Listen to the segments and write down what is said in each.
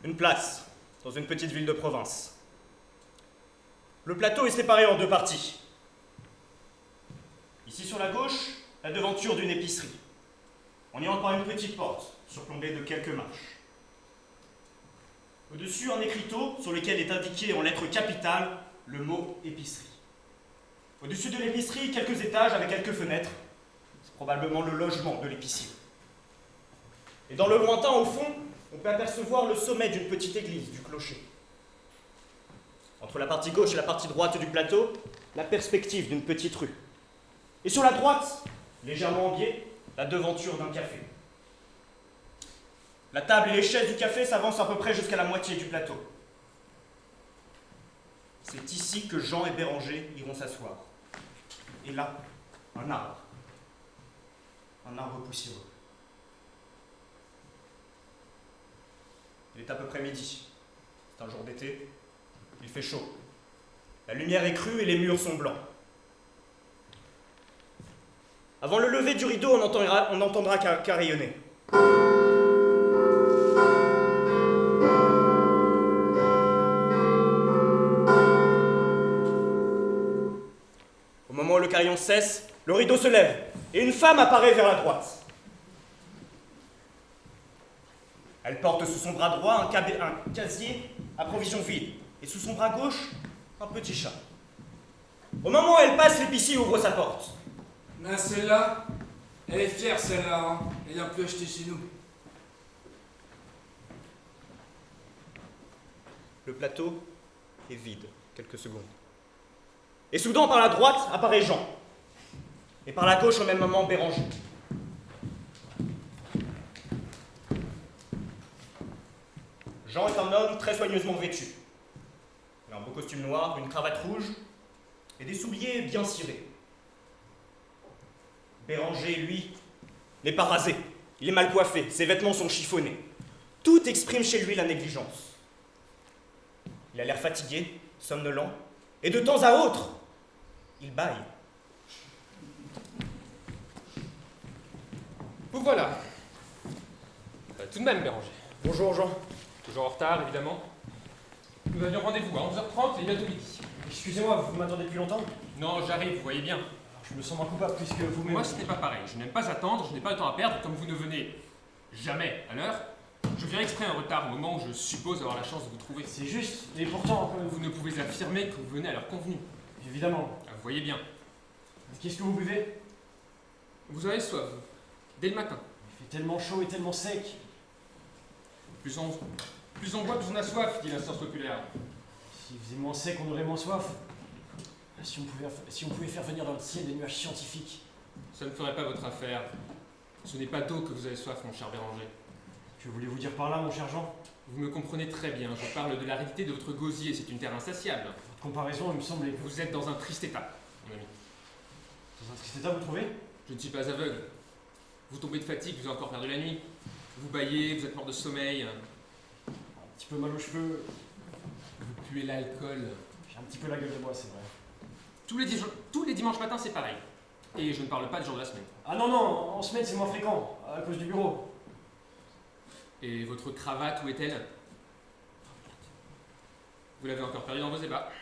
Une place, dans une petite ville de province. Le plateau est séparé en deux parties. Ici sur la gauche, la devanture d'une épicerie. On y entre par une petite porte, surplombée de quelques marches. Au-dessus, un écriteau sur lequel est indiqué en lettres capitales le mot épicerie. Au-dessus de l'épicerie, quelques étages avec quelques fenêtres. C'est probablement le logement de l'épicier. Et dans le lointain, au fond, on peut apercevoir le sommet d'une petite église, du clocher. Entre la partie gauche et la partie droite du plateau, la perspective d'une petite rue. Et sur la droite, légèrement en biais, la devanture d'un café. La table et les chaises du café s'avancent à peu près jusqu'à la moitié du plateau. C'est ici que Jean et Béranger iront s'asseoir. Et là, un arbre. Un arbre poussiéreux. Il est à peu près midi. C'est un jour d'été. Il fait chaud. La lumière est crue et les murs sont blancs. Avant le lever du rideau, on entendra carillonner. Au moment où le carillon cesse, le rideau se lève et une femme apparaît vers la droite. Elle porte sous son bras droit un casier à provisions vides et sous son bras gauche, un petit chat. Au moment où elle passe, l'épicier ouvre sa porte. Mais celle-là, elle est fière celle-là, hein. Elle a pu acheter chez nous. Le plateau est vide, quelques secondes. Et soudain, par la droite, apparaît Jean. Et par la gauche, au même moment, Béranger. Jean est un homme très soigneusement vêtu. Il a un beau costume noir, une cravate rouge et des souliers bien cirés. Béranger, lui, n'est pas rasé. Il est mal coiffé, ses vêtements sont chiffonnés. Tout exprime chez lui la négligence. Il a l'air fatigué, somnolent, et de temps à autre, il bâille. Vous voilà. Tout de même, Béranger. Bonjour, Jean. Toujours en retard, évidemment. Nous avions rendez-vous à 11h30 et bientôt midi. Excusez-moi, vous m'attendez depuis longtemps? Non, j'arrive, vous voyez bien. Je me sens moins coupable puisque vous-même... Moi, ce n'est pas pareil. Je n'aime pas attendre, je n'ai pas le temps à perdre, comme vous ne venez jamais à l'heure. Je viens exprès en retard au moment où je suppose avoir la chance de vous trouver. C'est juste, et pourtant... Vous ne pouvez affirmer que vous venez à l'heure convenue. Évidemment. Vous voyez bien. Qu'est-ce que vous buvez? Vous avez soif, vous. Dès le matin. Il fait tellement chaud et tellement sec. Plus on boit, plus on a soif, dit l'instance populaire. S'il faisait moins sec, on aurait moins soif. Si on pouvait faire venir dans le ciel des nuages scientifiques. Ça ne ferait pas votre affaire. Ce n'est pas d'eau que vous avez soif, mon cher Béranger. Que voulez-vous dire par là, mon cher Jean? Vous me comprenez très bien, je parle de l'aridité de votre gosier, c'est une terre insatiable. Votre comparaison, il me semble... Vous êtes dans un triste état, mon ami. Dans un triste état, vous trouvez? Je ne suis pas aveugle. Vous tombez de fatigue, vous avez encore perdu la nuit. Vous bâillez, vous êtes mort de sommeil. Un petit peu mal aux cheveux. Vous puez l'alcool. J'ai un petit peu la gueule de bois, c'est vrai. Tous les dimanches matins, c'est pareil. Et je ne parle pas des jours de la semaine. Ah non, non, en semaine, c'est moins fréquent, à cause du bureau. Et votre cravate, où est-elle? Vous l'avez encore perdue dans vos ébats.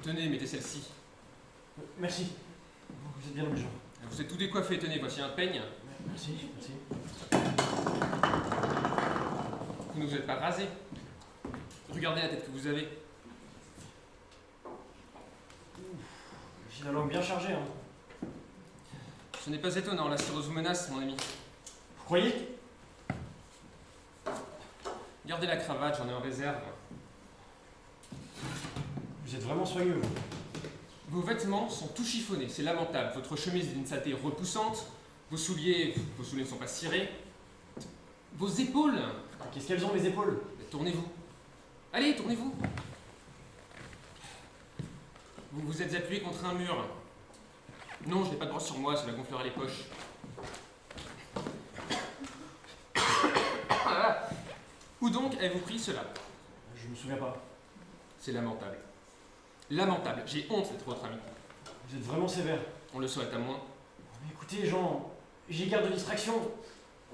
Tenez, mettez celle-ci. Merci. Vous êtes bien obligeant. Vous êtes tout décoiffé, tenez, voici un peigne. Merci, merci. Vous ne vous êtes pas rasé. Regardez la tête que vous avez. J'ai la langue bien chargée, hein. Ce n'est pas étonnant, la cirrhose vous menace, mon ami. Vous croyez? Gardez la cravate, j'en ai en réserve. Vous êtes vraiment soigneux, vous. Vos vêtements sont tout chiffonnés, c'est lamentable. Votre chemise est d'une saleté repoussante. Vos souliers ne sont pas cirés. Vos épaules. Qu'est-ce qu'elles ont, les épaules? Tournez-vous. Allez, tournez-vous. Vous vous êtes appuyé contre un mur. Non, je n'ai pas de brosse sur moi, cela gonflera les poches. Où donc avez-vous pris cela? Je me souviens pas. C'est lamentable. Lamentable. J'ai honte d'être votre ami. Vous êtes vraiment sévère. On le serait à moins. Mais écoutez, Jean, j'ai garde de distraction.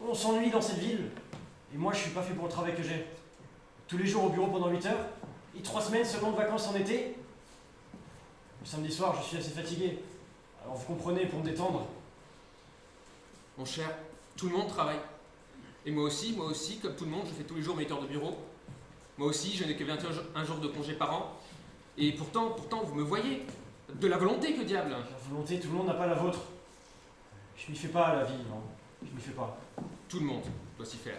On s'ennuie dans cette ville. Et moi, je suis pas fait pour le travail que j'ai. Tous les jours au bureau pendant 8 heures, et 3 semaines seulement de vacances en été. Le samedi soir, je suis assez fatigué. Alors vous comprenez, pour me détendre. Mon cher, tout le monde travaille. Et moi aussi, comme tout le monde, je fais tous les jours mes heures de bureau. Moi aussi, je n'ai que 21 jours de congé par an. Et pourtant, vous me voyez. De la volonté, que diable. La volonté, tout le monde n'a pas la vôtre. Je m'y fais pas à la vie, non. Je m'y fais pas. Tout le monde doit s'y faire.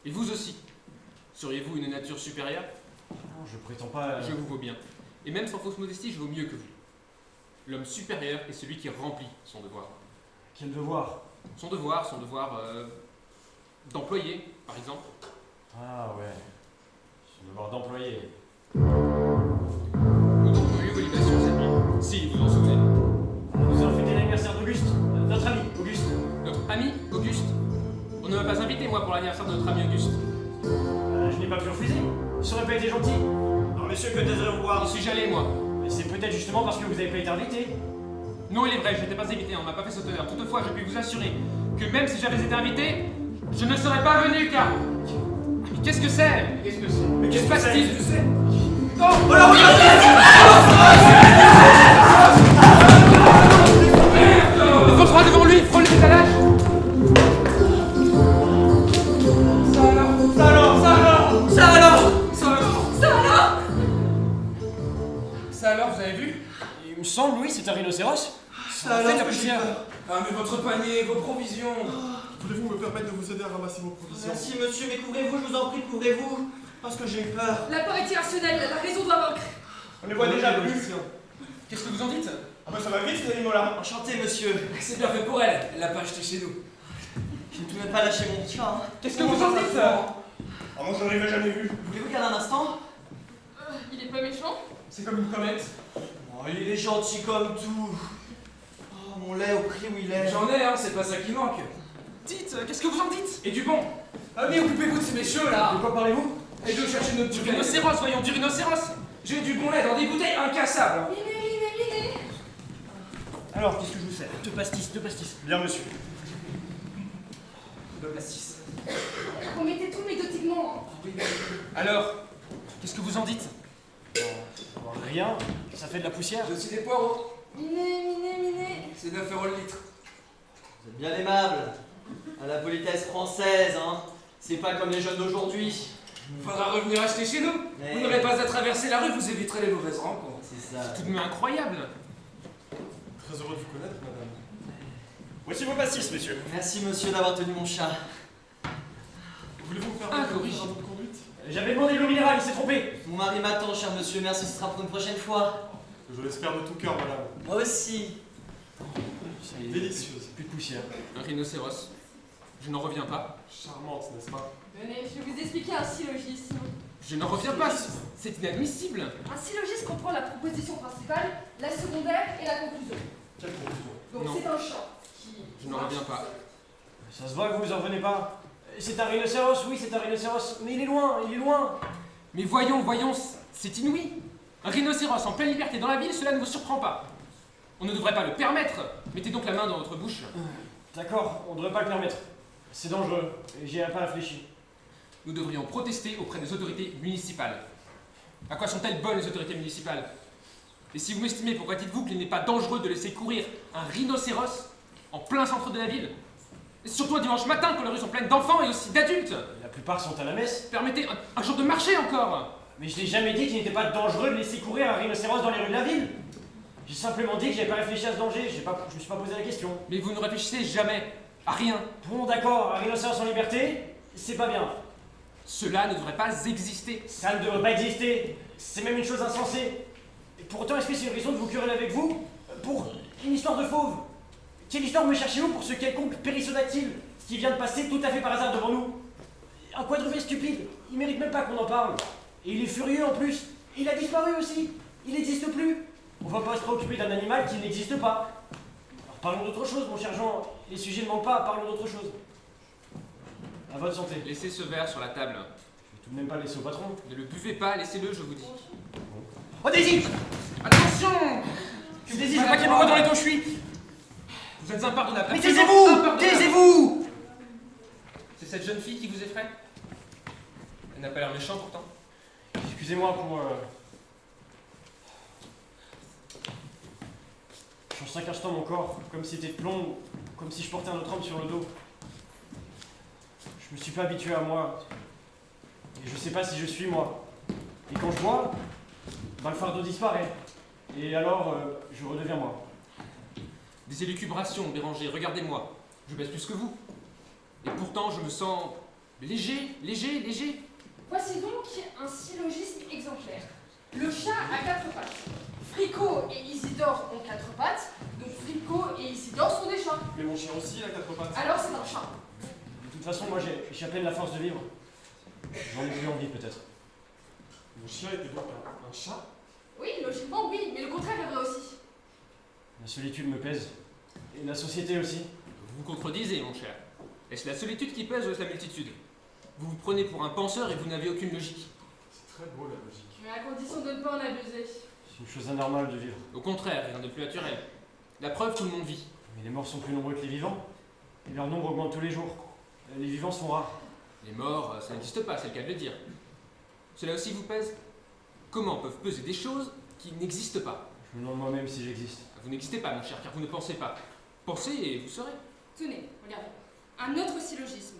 Et vous aussi. Seriez-vous une nature supérieure? Non, je prétends pas. Je vous vaux bien. Et même sans fausse modestie, je vaux mieux que vous. L'homme supérieur est celui qui remplit son devoir. Quel devoir? Son devoir d'employé, par exemple. Ah ouais. Son devoir d'employé. Où donc ont eu vos libations cette nuit? Si, vous en souvenez. Nous avons fêté l'anniversaire d'Auguste, notre ami Auguste. Notre ami Auguste? On ne m'a pas invité, moi, pour l'anniversaire de notre ami Auguste. Je n'ai pas pu refuser. Ça aurait pas été gentil. Alors messieurs, que désirez-vous voir? J'y suis jamais, moi. Mais c'est peut-être justement parce que vous n'avez pas été invité. Non, il est vrai, je n'étais pas invité, on m'a pas fait cette honneur. Toutefois, je puis vous assurer que même si j'avais été invité, je ne serais pas venu, car... Mais qu'est-ce que c'est? Qu'est-ce que c'est? Mais Que qu'est-ce se que c'est? passe-t-il? Qu'est-ce que c'est? Non! Alors, Il faut se rendre devant lui, frôle l'étalage! Ça alors, vous avez vu? Il me semble, oui, c'est un rhinocéros. Ça fait de la alors, poussière. Ah, mais votre panier, vos provisions. Voulez-vous me permettre de vous aider à ramasser vos provisions? Merci monsieur, mais couvrez-vous, je vous en prie, couvrez-vous. Parce que j'ai eu peur. La peur est irrationnelle, la raison doit vaincre. on les voit déjà plus. Qu'est-ce que vous en dites? Ah bah ça va vite ces animaux-là. Enchanté monsieur. C'est bien fait pour elle. Elle l'a pas acheté chez nous. Je ne tout même pas lâcher mon chat. Hein. Qu'est-ce que vous en dites? Ah moi j'en avais jamais vu. Voulez-vous garder un instant? Il est pas méchant. C'est comme une comète. Oh, il est gentil comme tout. Oh, mon lait au prix où il est. J'en ai, hein, c'est pas ça qui manque. Dites, qu'est-ce que vous en dites? Et du bon. Ah, mais occupez-vous de ces messieurs là. De quoi parlez-vous? Et de chercher notre Du petit rhinocéros, voyons, du rhinocéros! J'ai du bon lait dans des bouteilles incassables. Miné. Alors, qu'est-ce que je vous sers? Deux pastis, deux pastis. Bien monsieur. De la 6. Promettez tout méthodiquement. Alors, qu'est-ce que vous en dites? Rien, ça fait de la poussière. J'ai aussi des poireaux. Miné. C'est 9 € le litre. Vous êtes bien aimable. À la politesse française, hein. C'est pas comme les jeunes d'aujourd'hui. Faudra revenir acheter chez nous. Mais- Vous n'aurez pas à traverser la rue, vous éviterez les mauvaises rencontres. C'est ça. Tout de même incroyable! Très heureux de vous connaître, madame. Voici vos pastis, messieurs. Merci monsieur d'avoir tenu mon chat. Voulez-vous me permettre de corrige. faire votre conduite? J'avais demandé l'eau minérale, il s'est trompé. Mon mari m'attend, cher monsieur. Merci, ce sera pour une prochaine fois. Je l'espère de tout cœur, madame. Moi aussi. Ça y est, Délicieuse. plus de poussière. Un rhinocéros. Je n'en reviens pas. Charmante, n'est-ce pas? Venez, je vais vous expliquer un syllogisme. Je n'en reviens pas. C'est inadmissible. Un syllogisme comprend la proposition principale, la secondaire et la conclusion. Quelle conclusion? Donc Non. c'est un chant qui... Je n'en reviens pas. Ça se voit que vous en revenez pas. C'est un rhinocéros, oui, c'est un rhinocéros. Mais il est loin. Mais voyons, c'est inouï. Un rhinocéros en pleine liberté dans la ville, cela ne vous surprend pas. On ne devrait pas le permettre. Mettez donc la main dans votre bouche. D'accord, on devrait pas le permettre. C'est dangereux, et j'y ai pas réfléchi. Nous devrions protester auprès des autorités municipales. À quoi sont-elles bonnes les autorités municipales? Et si vous m'estimez, pourquoi dites-vous qu'il n'est pas dangereux de laisser courir un rhinocéros en plein centre de la ville? Et surtout un dimanche matin quand les rues sont pleines d'enfants et aussi d'adultes. La plupart sont à la messe. Permettez un jour de marché encore. Mais je n'ai jamais dit qu'il n'était pas dangereux de laisser courir un rhinocéros dans les rues de la ville. J'ai simplement dit que j'avais pas réfléchi à ce danger, je me suis pas posé la question. Mais vous ne réfléchissez jamais à rien. Bon d'accord, un rhinocéros en liberté, c'est pas bien. Cela ne devrait pas exister. Ça ne devrait pas exister, c'est même une chose insensée. Et pourtant, est-ce que c'est une raison de vous quereller avec vous pour une histoire de fauve? Quelle histoire me cherchez-vous pour ce quelconque périssodactyle qui vient de passer tout à fait par hasard devant nous? Un quadrupède stupide, il mérite même pas qu'on en parle. Et il est furieux en plus, il a disparu aussi, il n'existe plus. On va pas se préoccuper d'un animal qui n'existe pas. Alors parlons d'autre chose, mon cher Jean, les sujets ne manquent pas, parlons d'autre chose. À votre santé. Laissez ce verre sur la table. Je vais tout de même pas le laisser au patron. Ne le buvez pas, laissez-le, je vous dis. Bon. Oh, Daisy! Attention! Je Daisy, Pas je la qu'il crois. dans les je suis. Vous êtes impardonnable. Mais absolument taisez-vous! impardonnable. Taisez-vous! C'est cette jeune fille qui vous effraie? Elle n'a pas l'air méchante pourtant. Excusez-moi pour... Je change chaque instant mon corps, comme si c'était de plomb, comme si je portais un autre homme sur le dos. Je me suis pas habitué à moi. Et je sais pas si je suis moi. Et quand je bois, le fardeau disparaît. Et alors, je redeviens moi. Des élucubrations, Béranger, regardez-moi. Je baisse plus que vous. Et pourtant, je me sens léger. Voici donc un syllogisme exemplaire. Le chat a 4 pattes. Fricot et Isidore ont 4 pattes, donc Fricot et Isidore sont des chats. Mais mon chien aussi, il a 4 pattes. Alors c'est un chat. De toute façon, moi, j'ai à peine la force de vivre. J'en ai plus envie, peut-être. Mon chien était donc un chat? Oui, logiquement oui, mais le contraire est vrai aussi. La solitude me pèse. Et la société aussi. Vous vous contredisez, mon cher. Est-ce la solitude qui pèse ou est-ce la multitude? Vous vous prenez pour un penseur et vous n'avez aucune logique. C'est très beau la logique. Mais à condition de ne pas en abuser. C'est une chose anormale de vivre. Au contraire, rien de plus naturel. La preuve, tout le monde vit. Mais les morts sont plus nombreux que les vivants. Et leur nombre augmente tous les jours. Les vivants sont rares. Les morts, ça n'existe pas, c'est le cas de le dire. Cela aussi vous pèse? Comment peuvent peser des choses qui n'existent pas? Je me demande moi-même si j'existe. Vous n'existez pas, mon cher, car vous ne pensez pas. Pensez et vous serez. Tenez, regardez. Un autre syllogisme.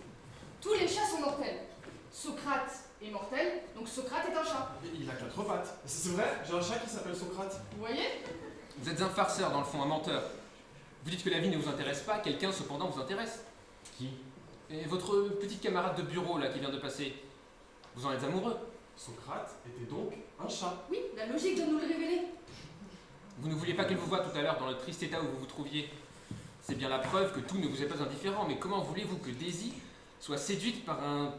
Tous les chats sont mortels. Socrate est mortel, donc Socrate est un chat. Et il a 4 pattes. C'est vrai, j'ai un chat qui s'appelle Socrate. Vous voyez? Vous êtes un farceur, dans le fond, un menteur. Vous dites que la vie ne vous intéresse pas, quelqu'un cependant vous intéresse. Qui? Et votre petite camarade de bureau, là, qui vient de passer, vous en êtes amoureux. Socrate était donc un chat. Oui, la logique doit nous le révéler. Vous ne vouliez pas qu'elle vous voie tout à l'heure dans le triste état où vous vous trouviez. C'est bien la preuve que tout ne vous est pas indifférent, mais comment voulez-vous que Daisy soit séduite par un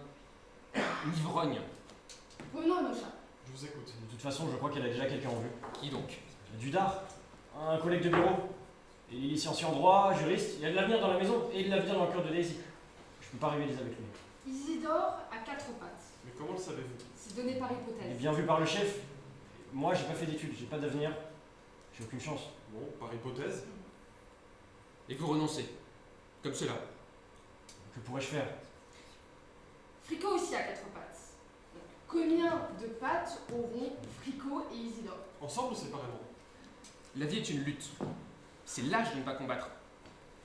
ivrogne? Revenons à nos chats. Je vous écoute. De toute façon, je crois qu'elle a déjà quelqu'un en vue. Qui donc? Dudard, un collègue de bureau. Et il est licencié en droit, juriste. Il y a de l'avenir dans la maison et de l'avenir dans le cœur de Daisy. Je peux pas rivaliser avec lui. Isidore a 4 pattes. Mais comment le savez-vous? C'est donné par Il est hypothèse. bien vu par le chef. Moi, j'ai pas fait d'études, j'ai pas d'avenir. J'ai aucune chance. Bon, par hypothèse. Et vous renoncez. Comme cela. Que pourrais-je faire? Fricot aussi a 4 pattes. Donc, combien de pattes auront Fricot et Isidore? Ensemble ou séparément? La vie est une lutte. C'est l'âge de ne pas combattre.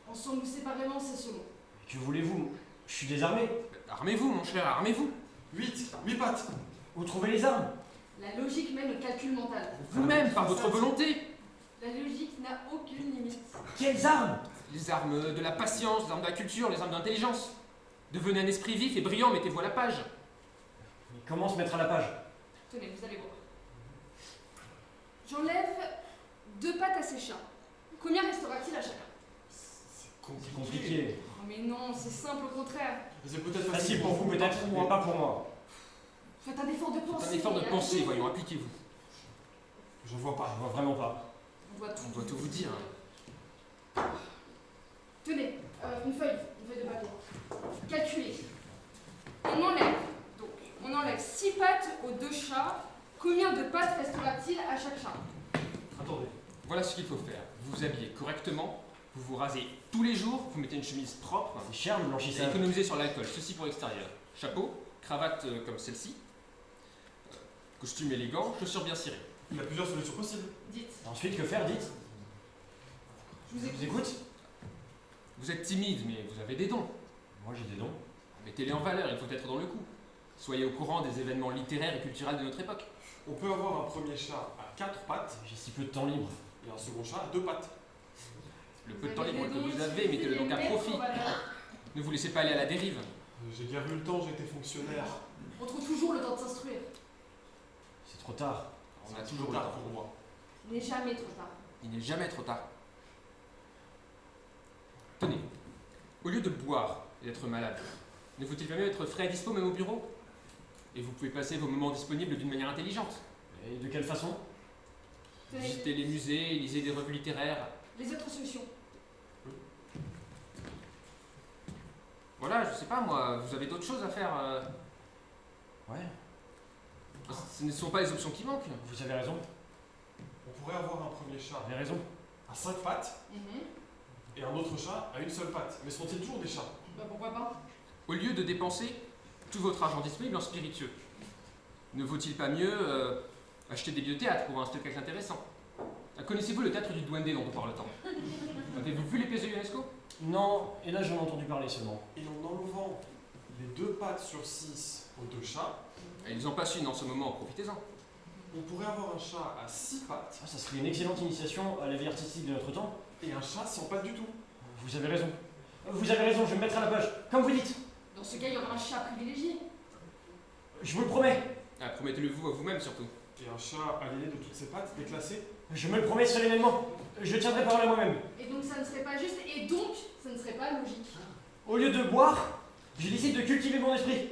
Ensemble ou séparément, c'est selon. Que voulez-vous? Je suis désarmé. Armez-vous, mon cher, armez-vous. 8 pattes. Où trouver les armes? La logique mène au calcul mental. Vous-même, par votre volonté. La logique n'a aucune limite. Quelles armes? Les armes de la patience, les armes de la culture, les armes de l'intelligence. Devenez un esprit vif et brillant, mettez-vous à la page. Mais comment se mettre à la page? Tenez, vous allez voir. J'enlève 2 pattes à ces chats. Combien restera-t-il à chacun? C'est C'est compliqué. Oh mais non, c'est simple au contraire. C'est peut-être Facile pour vous, peut-être, mais pas pour moi. Faites un effort de pensée. C'est un effort de pensée, appliquez-vous. voyons, appliquez-vous. Je vois Je pas. vois vraiment pas. On doit tout. On doit tout vous dire. Tenez, une feuille de papier. Calculez. On enlève 6 pattes aux 2 chats. Combien de pattes restera-t-il à chaque chat? Attendez. Voilà ce qu'il faut faire. Vous vous habillez correctement, vous vous rasez tous les jours, vous mettez une chemise propre, C'est cher le et blanchissage. économisez sur l'alcool. Ceci pour l'extérieur. Chapeau, cravate comme celle-ci, costume élégant, chaussures bien cirées. Il y a plusieurs solutions possibles. Dites. Ensuite, que faire, dites? Je vous Je vous écoute. écoute? Vous êtes timide, mais vous avez des dons. Moi, j'ai des dons. Mettez-les en valeur, il faut être dans le coup. Soyez au courant des événements littéraires et culturels de notre époque. On peut avoir un premier chat à 4 pattes J'ai si peu de temps libre. et un second chat à 2 pattes. Le peu de temps libre que vous avez, mettez-le donc à profit. Ne vous laissez pas aller à la dérive. J'ai guère eu le temps, j'ai été fonctionnaire. On trouve toujours le temps de s'instruire. C'est trop tard. On a C'est toujours trop le tard temps. pour moi. Il n'est jamais trop tard. Il n'est jamais trop tard. Tenez, au lieu de boire et d'être malade, ne faut-il pas mieux être frais et dispo même au bureau? Et vous pouvez passer vos moments disponibles d'une manière intelligente. Et de quelle façon? Tenez, Visitez les musées, lisez des revues littéraires. les autres solutions. Voilà, je sais pas moi, vous avez d'autres choses à faire. Ouais, Ce ne sont pas les options qui manquent. vous avez raison. On pourrait avoir un premier chat Vous avez raison. à 5 pattes Mhm. et un autre chat à une seule patte. Mais seront-ils toujours des chats? Bah pourquoi pas? Au lieu de dépenser tout votre argent disponible en spiritueux, ne vaut-il pas mieux acheter des vieux théâtres pour un spectacle intéressant? Connaissez-vous le théâtre du Duende dont on parle tant? Avez-vous vu les pièces de UNESCO? Non, et là j'en ai entendu parler seulement. Et en enlevant les 2 pattes sur 6 aux 2 chats, Ils n'ont pas su en ce moment, profitez-en. on pourrait avoir un chat à 6 pattes Ah, ça serait une excellente initiation à la vie artistique de notre temps. et un chat sans pattes du tout. Vous avez raison. Vous avez raison, je vais me mettre à la page. Comme vous dites. Dans ce cas, il y aura un chat privilégié. Je vous le promets. Ah, promettez-le vous à vous-même surtout. Et un chat aliéné de toutes ses pattes, déclassé. Je me le promets solennellement. Je tiendrai parole à moi-même. Et donc ça ne serait pas juste, et donc ça ne serait pas logique. Au lieu de boire, je décide de cultiver mon esprit.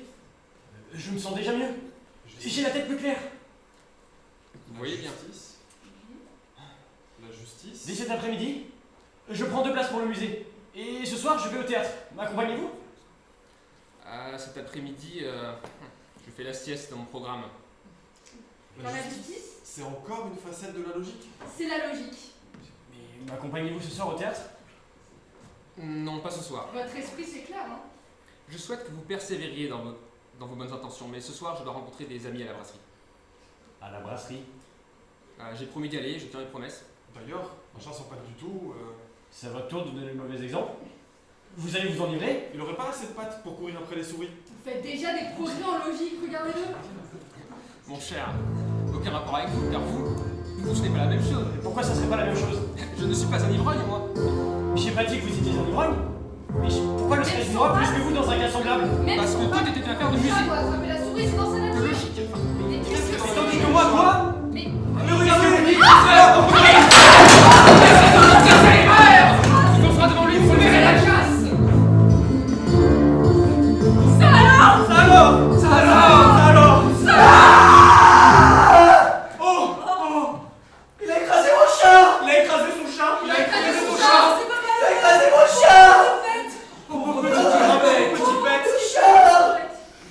Je me sens déjà mieux. J'ai la tête plus claire. Vous voyez bien. Justice. La justice. Dès cet après-midi, je prends 2 places pour le musée. Et ce soir, je vais au théâtre. M'accompagnez-vous? Cet après-midi, je fais la sieste dans mon programme. Dans la justice, C'est encore une facette de la logique. c'est la logique. Mais m'accompagnez-vous ce soir au théâtre? Non, pas ce soir. Votre esprit, c'est clair, hein? Je souhaite que vous persévériez dans vos bonnes intentions, mais ce soir, je dois rencontrer des amis à la brasserie. À la brasserie. J'ai promis d'y aller, je tiens mes promesses. D'ailleurs, un chat sans pattes du tout, C'est à votre tour de donner le mauvais exemple. Vous allez vous enivrer? il aurait pas assez de pattes pour courir après les souris. Vous faites déjà des progrès en logique, regardez-le. Mon cher, aucun rapport avec vous, car vous, ce n'est pas la même chose. Et pourquoi ça serait pas la même chose? Je ne suis pas un ivrogne, moi. J'ai pas dit que vous étiez un ivrogne. Mais pourquoi le serais-je moi plus que vous dans un cas semblable? Même Parce que son tout pape, était une affaire de le chat musique. doit attraper la souris, c'est dans sa nature. Logique. Mais qu'est-ce que Et c'est? tandis que moi, quoi? Mais Mais regardez! Il sera devant lui, vous le verrez. la chasse. Il a écrasé mon chat! Il a écrasé son chat! Il a écrasé son chat. C'est pas Il a écrasé mon chat! Pauvre petit bête! Mon chat!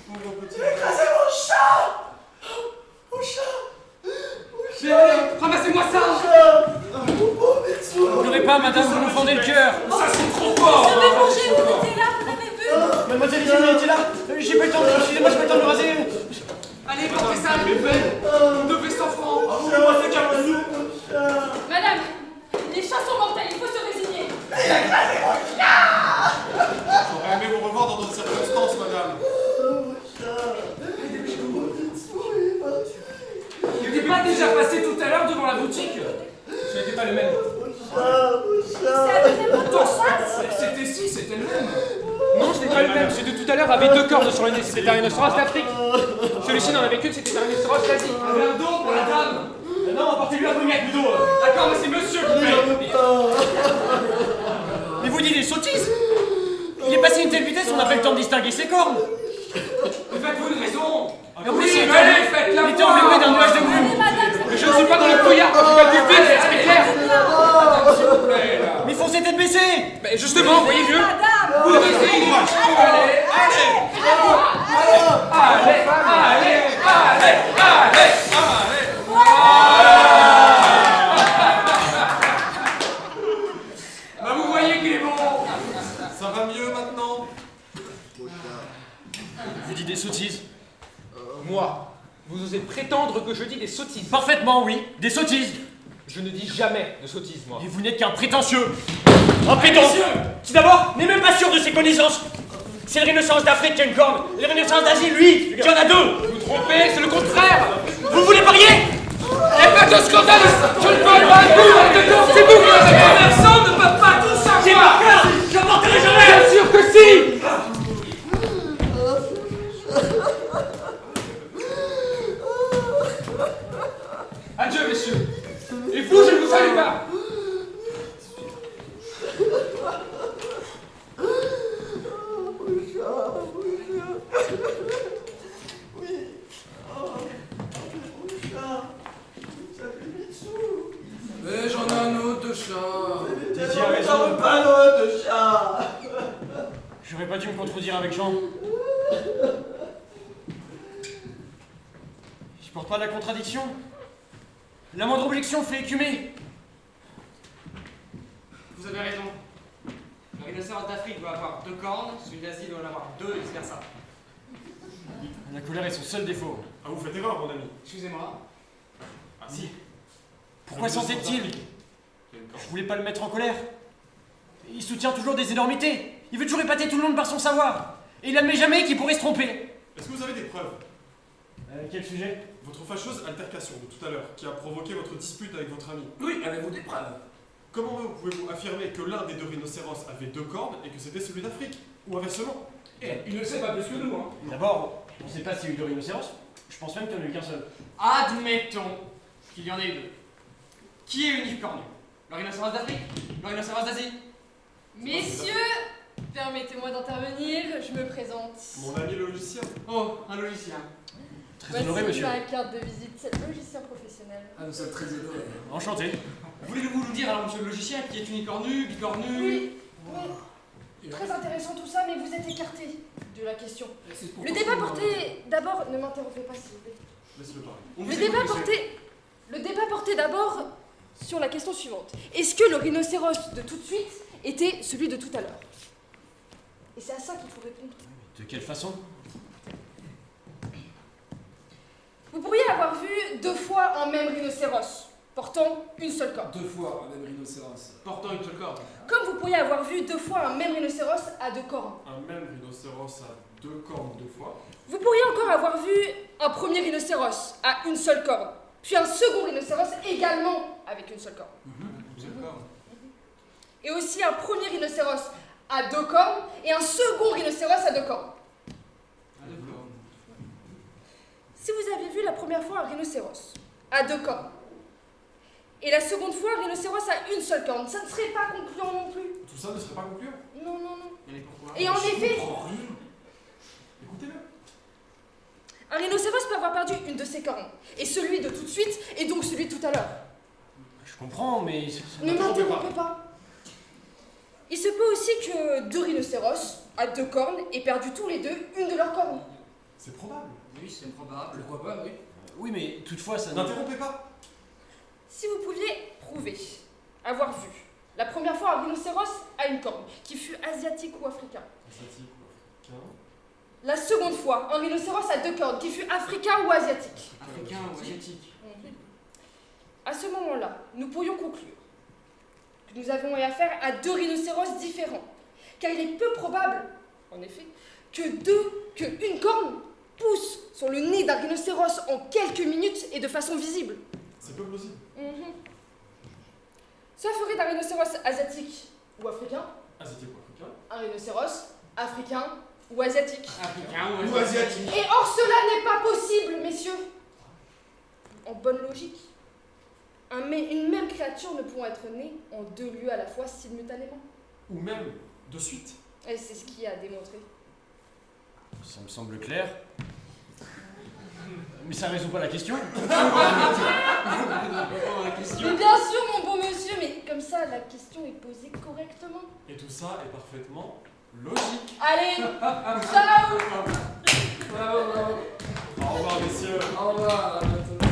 Pauvre petit Il a écrasé mon chat! Mon chat! Ramassez-moi ça. Mon pauvre Mitsu! Pleurez pas, madame, vous nous fendez le cœur. Ça, c'est trop fort. Mademoiselle Isabelle était là. J'ai pas le temps, excusez-moi, j'ai pas le temps de me raser. Allez, portez ça à la poubelle. 2 100 francs. Moi, c'est Carlou! Madame, les chats sont mortels, il faut se résigner. J'aurais aimé vous revoir dans d'autres circonstances, madame. Il n'était pas déjà passé tout à l'heure devant la boutique? Ce n'était pas le même. C'est la deuxième fois que tu chasses. C'était si, c'était le même. Non, ce n'est pas le même. Celui de tout à l'heure avait 2 cornes sur le nez. C'était un rhinocéros d'Afrique. Celui-ci n'en avait qu'une, c'était un rhinocéros d'Asie. Un verre d'eau pour la dame. Non, apportez-lui un cognac plutôt. D'accord, mais c'est monsieur qui paye. Mais vous dites des sottises. Il est passé une telle vitesse, on n'a pas le temps de distinguer ses cornes. Mais faites-vous une raison. Et en plus, il allez, faites-la était enveloppé d'un nuage de brume. Mais je ne suis pas dans le brouillard quand je calcule vite, c'est clair. Madame, s'il vous plaît, là. Mais foncez tête baissée. Mais justement, voyez mieux. Vous devez essayer. Allez, Bah vous voyez qu'il est bon. Ça va mieux maintenant? Vous dites des sottises. Moi, vous osez prétendre que je dis des sottises. Parfaitement, oui. Des sottises. Je ne dis jamais de sottises, moi. Et vous n'êtes qu'un prétentieux. Un pédant. Qui d'abord n'est même pas sûr de ses connaissances. C'est le rhinocéros d'Afrique qui a une corne. Et le rhinocéros d'Asie, lui, qui en a 2. Vous vous trompez, c'est le contraire. Vous voulez parier? Et pas de scandale. Je ne parle pas de vous. C'est vous qui avez pas. Personne ne peut pas tout savoir. J'ai pas peur. J'emporterai jamais. Bien sûr que si. Adieu, messieurs. Et vous, je ne vous salue pas. Mais j'en ai un autre de chat. Titi a raison. J'en veux pas l'autre de chat! J'aurais pas dû me contredire avec Jean. Je porte pas la contradiction. La moindre objection fait écumer. Vous avez raison. Le rhinocéros d'Afrique doit avoir 2 cornes, celui d'Asie doit en avoir 2 et vice versa. La colère est son seul défaut. Ah, vous faites erreur, mon ami. Excusez-moi. Ah, si. Pourquoi Le s'entête-il? rhinocéros d'Afrique, il y a une corne. Je voulais pas le mettre en colère. Il soutient toujours des énormités. Il veut toujours épater tout le monde par son savoir. Et il admet jamais qu'il pourrait se tromper. Est-ce que vous avez des preuves? Quel sujet? Votre fâcheuse altercation de tout à l'heure, qui a provoqué votre dispute avec votre ami. Oui, avez-vous des preuves? Comment pouvez-vous affirmer que l'un des 2 rhinocéros avait 2 cornes et que c'était celui d'Afrique? Ou inversement? Eh, il ne sait pas plus que nous, hein. D'abord, on sait pas s'il y a eu 2 rhinocéros. Je pense même qu'il n'y en a eu qu'un seul. Admettons qu'il y en ait eu 2. Qui est unicornu? Le rhinocéros d'Afrique? Le rhinocéros d'Asie? Messieurs, permettez-moi d'intervenir, je me présente. Mon ami le logicien. Oh, un logicien. Très honoré, Voici monsieur. ma carte de visite, logicien professionnel. Ah, nous sommes très honorés. Enchanté. Voulez-vous nous dire alors, monsieur le logicien, qui est unicornu, bicornu? Oui, oui, très intéressant tout ça, mais vous êtes écarté de la question. C'est pour Le tout débat le monde. portait d'abord, ne m'interrompez pas s'il vous plaît. Laisse-le parler. On vous Le écoute, débat monsieur. portait d'abord sur la question suivante. Est-ce que le rhinocéros de tout de suite était celui de tout à l'heure? Et c'est à ça qu'il faut répondre. De quelle façon? Vous pourriez avoir vu 2 fois un même rhinocéros, portant une seule corne. 2 fois un même rhinocéros. Portant une seule corde. Comme vous pourriez avoir vu 2 fois un même rhinocéros à 2 cornes. Un même rhinocéros a 2 cornes 2 fois. Vous pourriez encore avoir vu un premier rhinocéros à une seule corne, puis un second rhinocéros également avec une seule corne. Une seule corde. Et aussi un premier rhinocéros à 2 cornes et un second rhinocéros à 2 cornes. Ah, deux cornes. Si vous avez vu la première fois un rhinocéros à 2 cornes, et la seconde fois un rhinocéros à une seule corne, ça ne serait pas concluant non plus. Tout ça ne serait pas concluant. Non, non, non. Et pourquoi? Et en effet, Écoutez-le. un rhinocéros peut avoir perdu une de ses cornes, et celui de tout de suite est donc celui de tout à l'heure. Je comprends, mais... Ne m'interrompez pas. Il se peut aussi que 2 rhinocéros à 2 cornes aient perdu tous les 2 une de leurs cornes. C'est probable. Oui, c'est probable. Pourquoi pas, oui. Oui, mais toutefois, ça... N'interrompez pas. Si vous pouviez prouver avoir vu la première fois un rhinocéros à une corne, qui fut asiatique ou africain, Asiatique ou africain. la seconde fois un rhinocéros à 2 cornes, qui fut africain ou asiatique, Africain ou asiatique? à ce moment-là, nous pourrions conclure que nous avons affaire à 2 rhinocéros différents, car il est peu probable, en effet, qu'une corne pousse sur le nez d'un rhinocéros en quelques minutes et de façon visible. C'est peu plausible. Cela ferait d'un rhinocéros asiatique ou africain Asiatique ou africain. un rhinocéros africain ou asiatique. Africain Ou asiatique. Et or cela n'est pas possible, messieurs. En bonne logique, une même créature ne pourra être née en 2 lieux à la fois simultanément. Ou même de suite. Et c'est ce qui a démontré. Ça me semble clair. Mais ça résout pas la question. la question. Mais bien sûr, mon bon monsieur, mais comme ça, la question est posée correctement. Et tout ça est parfaitement logique. Allez, ciao. Bravo, bravo. Au revoir, messieurs. Au revoir, à bientôt.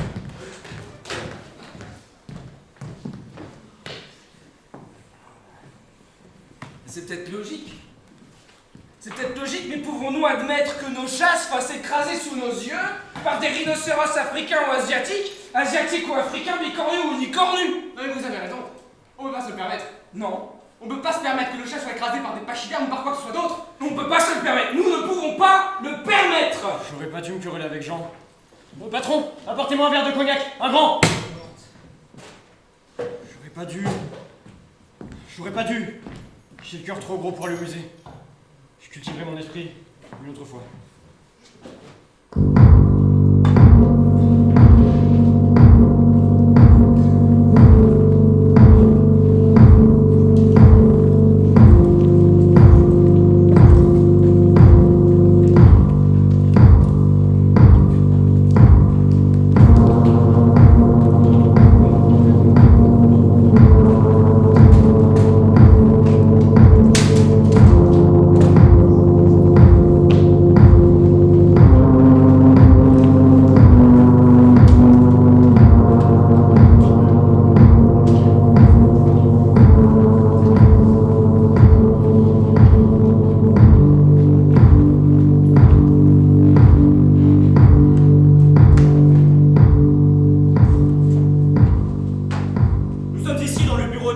C'est peut-être logique. C'est peut-être logique, mais pouvons-nous admettre que nos chats se fassent écraser sous nos yeux par des rhinocéros africains ou asiatiques ou africains, bicornus ou unicornus? Non mais vous avez raison. On peut pas se le permettre. Non, On peut pas se permettre que le chat soit écrasé par des pachydermes ou par quoi que ce soit d'autre. on peut pas se le permettre. Nous ne pouvons pas le permettre. J'aurais pas dû me quereller avec Jean. Patron, apportez-moi un verre de cognac, un grand. J'aurais pas dû. J'ai le cœur trop gros pour aller au musée. Je cultiverai mon esprit une autre fois.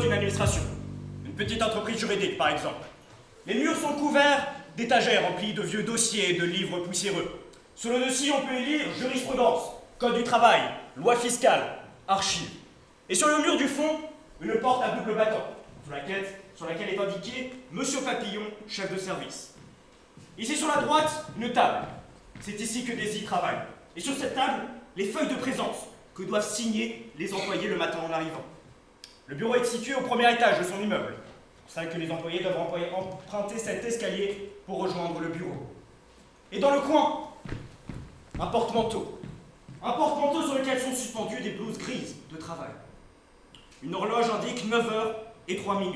d'une administration. Une petite entreprise juridique, par exemple. Les murs sont couverts d'étagères remplies de vieux dossiers et de livres poussiéreux. Sur le dossier, on peut y lire jurisprudence, code du travail, loi fiscale, archives. Et sur le mur du fond, une porte à double battant, sur laquelle est indiqué Monsieur Papillon, chef de service. Ici sur la droite, une table. C'est ici que Daisy travaille. Et sur cette table, les feuilles de présence que doivent signer les employés le matin en arrivant. Le bureau est situé au premier étage de son immeuble. C'est pour ça que les employés doivent emprunter cet escalier pour rejoindre le bureau. Et dans le coin, un porte-manteau. Un porte-manteau sur lequel sont suspendues des blouses grises de travail. Une horloge indique 9h03.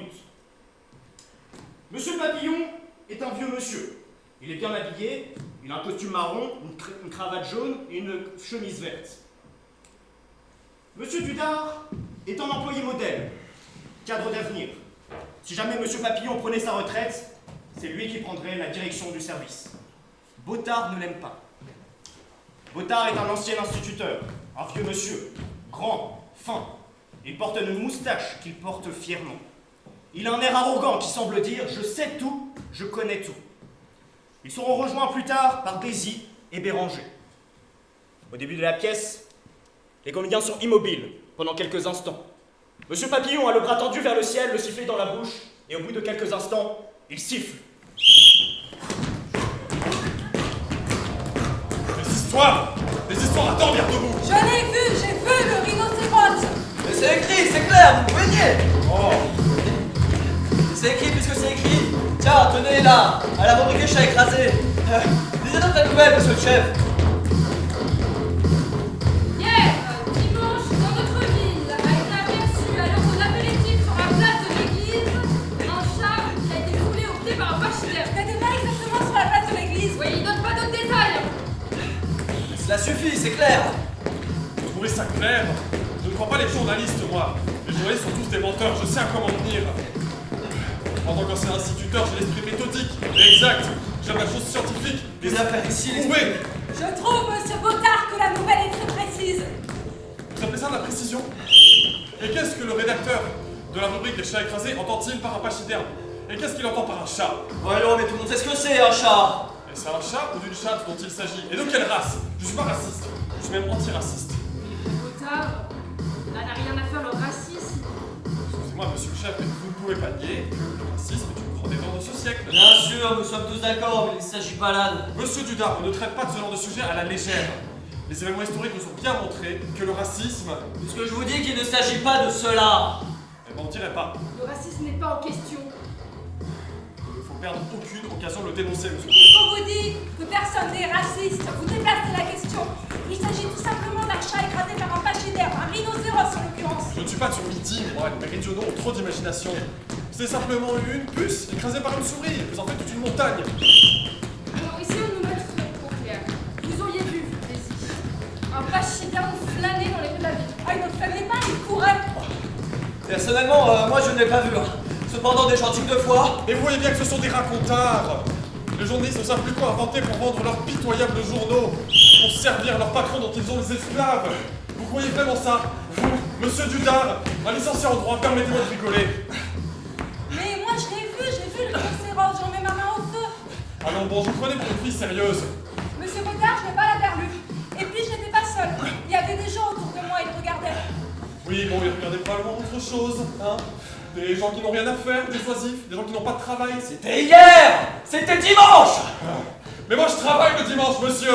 Monsieur Papillon est un vieux monsieur. Il est bien habillé, il a un costume marron, une cravate jaune et une chemise verte. Monsieur Dudard est un employé modèle, cadre d'avenir. Si jamais Monsieur Papillon prenait sa retraite, c'est lui qui prendrait la direction du service. Bottard ne l'aime pas. Bottard est un ancien instituteur, un vieux monsieur, grand, fin. Il porte une moustache qu'il porte fièrement. Il a un air arrogant qui semble dire « Je sais tout, je connais tout ». Ils seront rejoints plus tard par Daisy et Béranger. Au début de la pièce, les comédiens sont immobiles pendant quelques instants. Monsieur Papillon a le bras tendu vers le ciel, le sifflet dans la bouche, et au bout de quelques instants, il siffle. Des histoires à dormir debout. Je l'ai vu, j'ai vu le rhinocéros. Mais c'est écrit, c'est clair, vous pouvez nier. Oh, C'est écrit puisque c'est écrit. Tiens, tenez là, à la rubrique chat écrasé. Lisez donc la nouvelle, monsieur le chef. Hier, dimanche, dans notre ville, a été aperçu à l'heure de l'apéritif sur la place de l'église un chat qui a été foulé au pied par un pachyderme. T'étais pas exactement sur la place de l'église. Oui, il donne pas d'autres détails. Cela suffit, c'est clair. vous trouvez ça clair? Je ne crois pas les journalistes, moi. Les journalistes sont tous des menteurs, je sais à quoi m'en tenir. En tant qu'ancien instituteur, j'ai l'esprit méthodique et exact. J'aime la chose scientifique. Les affaires ici, les... Prouvé. Je trouve, monsieur Bottard, que la nouvelle est très précise. Vous appelez ça de la précision? Et qu'est-ce que le rédacteur de la rubrique des chats écrasés entend-il par un pachyderme? Et qu'est-ce qu'il entend par un chat? Voyons, mais tout le monde sait ce que c'est, un chat. Et c'est un chat ou d'une chatte dont il s'agit? Et de quelle race? Je suis pas raciste, je suis même antiraciste. Bottard, là n'a rien à faire le racisme. Excusez-moi, monsieur le chef, mais vous ne pouvez pas nier que le racisme est une grande erreur de ce siècle. Bien sûr, nous sommes tous d'accord, mais il ne s'agit pas là de... Monsieur Dudard, on ne traite pas de ce genre de sujet à la légère. Les événements historiques nous ont bien montré que le racisme... Puisque je vous dis qu'il ne s'agit pas de cela. Eh ben, on dirait pas. Le racisme n'est pas en question. Il ne faut perdre aucune occasion de le dénoncer, monsieur le chef. Puisqu'on vous dit que personne n'est raciste, vous déplacez la question. Il s'agit tout simplement d'un chat écrasé par un pachyderme, un rhinocéros en l'occurrence. Je ne suis pas sur midi, moi, les méridionaux ont trop d'imagination. C'est simplement une puce écrasée par une souris, vous en faites toute une montagne. Alors ici on nous montre au clair. Vous auriez vu, Daisy, un pachyderme flâner dans les rues de la ville. Ah, il ne flânait pas, il courait. Personnellement, moi je ne l'ai pas vu. Cependant, des gens de fois... Et vous voyez bien que ce sont des racontards. Les journalistes ne savent plus quoi inventer pour vendre leurs pitoyables journaux, pour servir leurs patrons dont ils ont les esclaves. Vous croyez vraiment ça? Vous, monsieur Dudard, un licencié en droit, permettez-moi de rigoler. Mais moi, je l'ai vu le rhinocéros, j'en mets ma main au feu. Ah non, bon, je vous prenais pour une fille sérieuse. Monsieur Bottard, je n'ai pas la perlu. Et puis, je n'étais pas seule. Il y avait des gens autour de moi, ils regardaient. Oui, bon, ils regardaient probablement autre chose, hein. Des gens qui n'ont rien à faire, des oisifs, des gens qui n'ont pas de travail. C'était hier. C'était dimanche. Mais moi je travaille le dimanche, monsieur.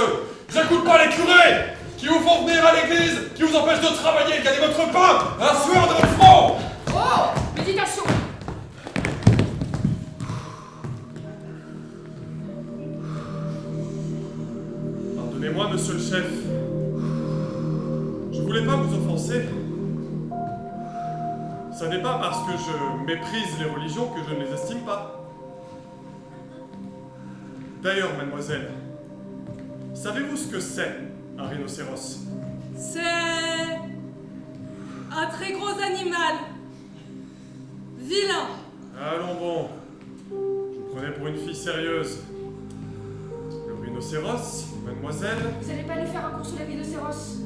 J'écoute pas les curés qui vous font venir à l'église, qui vous empêchent de travailler, gagner votre pain, la sueur de votre front. Oh, méditation. Pardonnez-moi, monsieur le chef. Je voulais pas vous offenser. Ça n'est pas parce que je méprise les religions que je ne les estime pas. D'ailleurs, mademoiselle, savez-vous ce que c'est un rhinocéros? C'est un très gros animal. Vilain. Allons bon. Je vous prenais pour une fille sérieuse. Le rhinocéros, mademoiselle, Vous allez pas nous faire un cours sur les rhinocéros?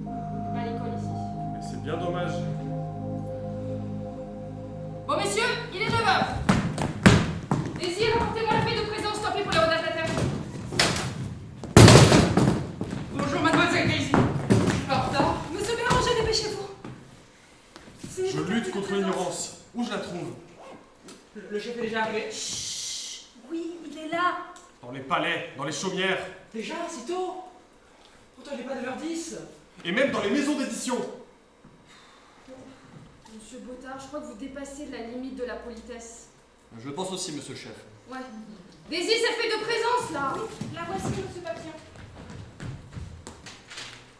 Pas à l'école ici. et c'est bien dommage. Bon, messieurs, il est 9h. Désir, apportez-moi la feuille de présence, tant pis pour les retardataires. Bonjour, mademoiselle Daisy. Je suis pas en retard. Monsieur Béranger, dépêchez-vous. Je lutte contre l'ignorance. Où je la trouve? Le chef est déjà arrivé. Chut. Oui, il est là. Dans les palais, dans les chaumières, Déjà, c'est tôt. Pourtant, il n'est pas 9h10. et même dans les maisons d'édition. Monsieur Bottard, je crois que vous dépassez la limite de la politesse. Je le pense aussi, monsieur le chef. Ouais. Désir, cette feuille de présence, là. La voici, monsieur Papillon.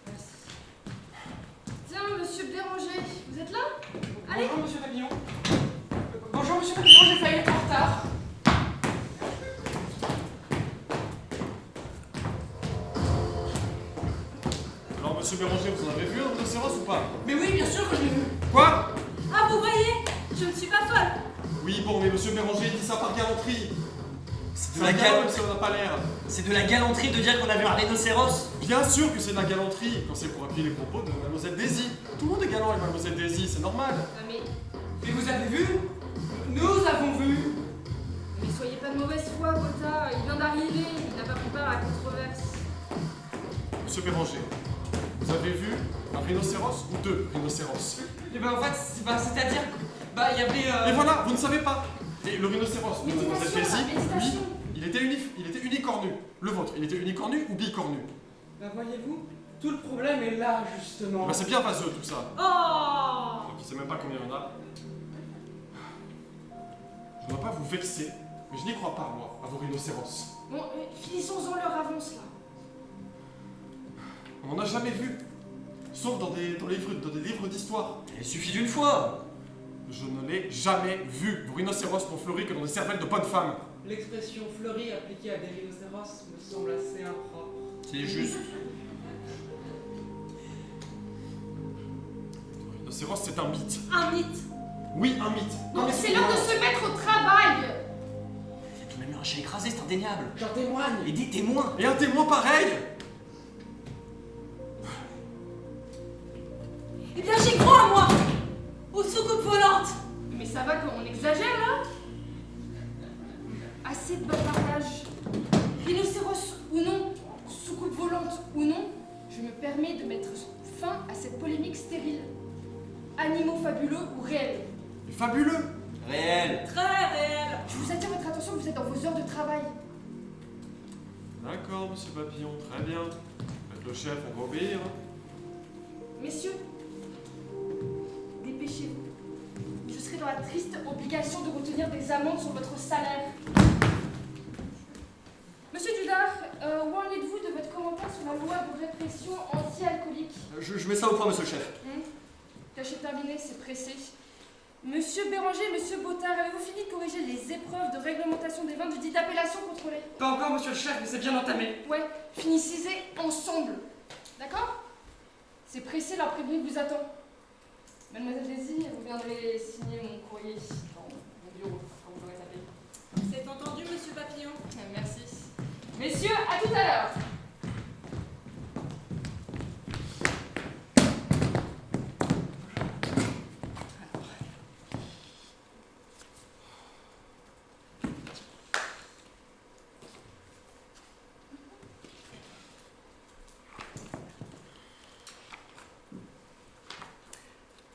Merci. Tiens, monsieur Béranger, vous êtes là? Allez. Bonjour, monsieur Papillon. Bonjour, monsieur Papillon, j'ai failli être en retard. Alors, monsieur Béranger, vous en avez vu un rhinocéros ou pas? Mais oui, bien sûr que je l'ai vu. Quoi? Ah, vous voyez, je ne suis pas folle. Oui, bon, mais monsieur Béranger dit ça par galanterie. C'est C'est de la un galop, gal- même si on n'a pas l'air. C'est de la galanterie de dire qu'on a vu un rhinocéros. Bien sûr que c'est de la galanterie, quand c'est pour appuyer les propos de mademoiselle Daisy. Tout le monde est galant avec mademoiselle Daisy, c'est normal. Ah, mais Et vous avez vu? Nous avons vu. soyez pas de mauvaise foi, Bottard. Il vient d'arriver, il n'a pas pris part à la controverse. Monsieur Béranger, vous avez vu un rhinocéros ou deux rhinocéros? Et ben en fait, c'est-à-dire que il y avait. Et voilà, vous ne savez pas. Et le rhinocéros de mademoiselle Méditation, Daisy, la méditation. lui, il était unicornu. Le vôtre, il était unicornu ou bicornu? Voyez-vous, tout le problème est là justement. Bah, c'est bien vaseux tout ça. Oh. Donc, il sait même pas combien il y en a. Je ne dois pas vous vexer, mais je n'y crois pas, moi, à vos rhinocéros. Bon, finissons-en leur avance, là. On n'en a jamais vu. Sauf dans des livres d'histoire. Il suffit d'une fois. Je ne l'ai jamais vu. Vos rhinocéros n'ont fleuri que dans des cervelles de bonnes femmes. L'expression fleurie appliquée à des rhinocéros me semble assez impropre. C'est juste. Le rhinocéros, c'est un mythe. Un mythe. Oui, un mythe. Bon, Comme c'est les l'heure de souverains. se mettre au travail. Il y a tout de même eu un chat écrasé, c'est indéniable. J'en témoigne. Et des témoins. Et un témoin pareil. Eh bien, j'y crois, moi. Aux soucoupes volantes. Mais ça va qu'on exagère, là? Assez de bavardage. Rhinocéros ou non, soucoupe volante ou non, je me permets de mettre fin à cette polémique stérile. Animaux fabuleux ou réels? Et fabuleux. Réel. Très réel. Je vous attire votre attention, vous êtes dans vos heures de travail. D'accord, monsieur Papillon, très bien. Faites le chef, on va obéir. Messieurs, dépêchez-vous. Je serai dans la triste obligation de retenir des amendes sur votre salaire. Monsieur Dudard, où en êtes-vous de votre commentaire sur la loi de répression anti-alcoolique? Je mets ça au point, monsieur le chef. Tâchez de terminer, c'est pressé. Monsieur Béranger, monsieur Bottard, avez-vous fini de corriger les épreuves de réglementation des vins du dit appellation contrôlée? Pas encore, monsieur le chef, mais c'est bien entamé. Ouais, finissez ensemble. D'accord? C'est pressé, l'imprimé vous attend. Mademoiselle Daisy, vous viendrez signer mon courrier dans mon bureau, quand vous l'aurez tapé. C'est entendu, monsieur Papillon. Merci. Messieurs, à tout à l'heure.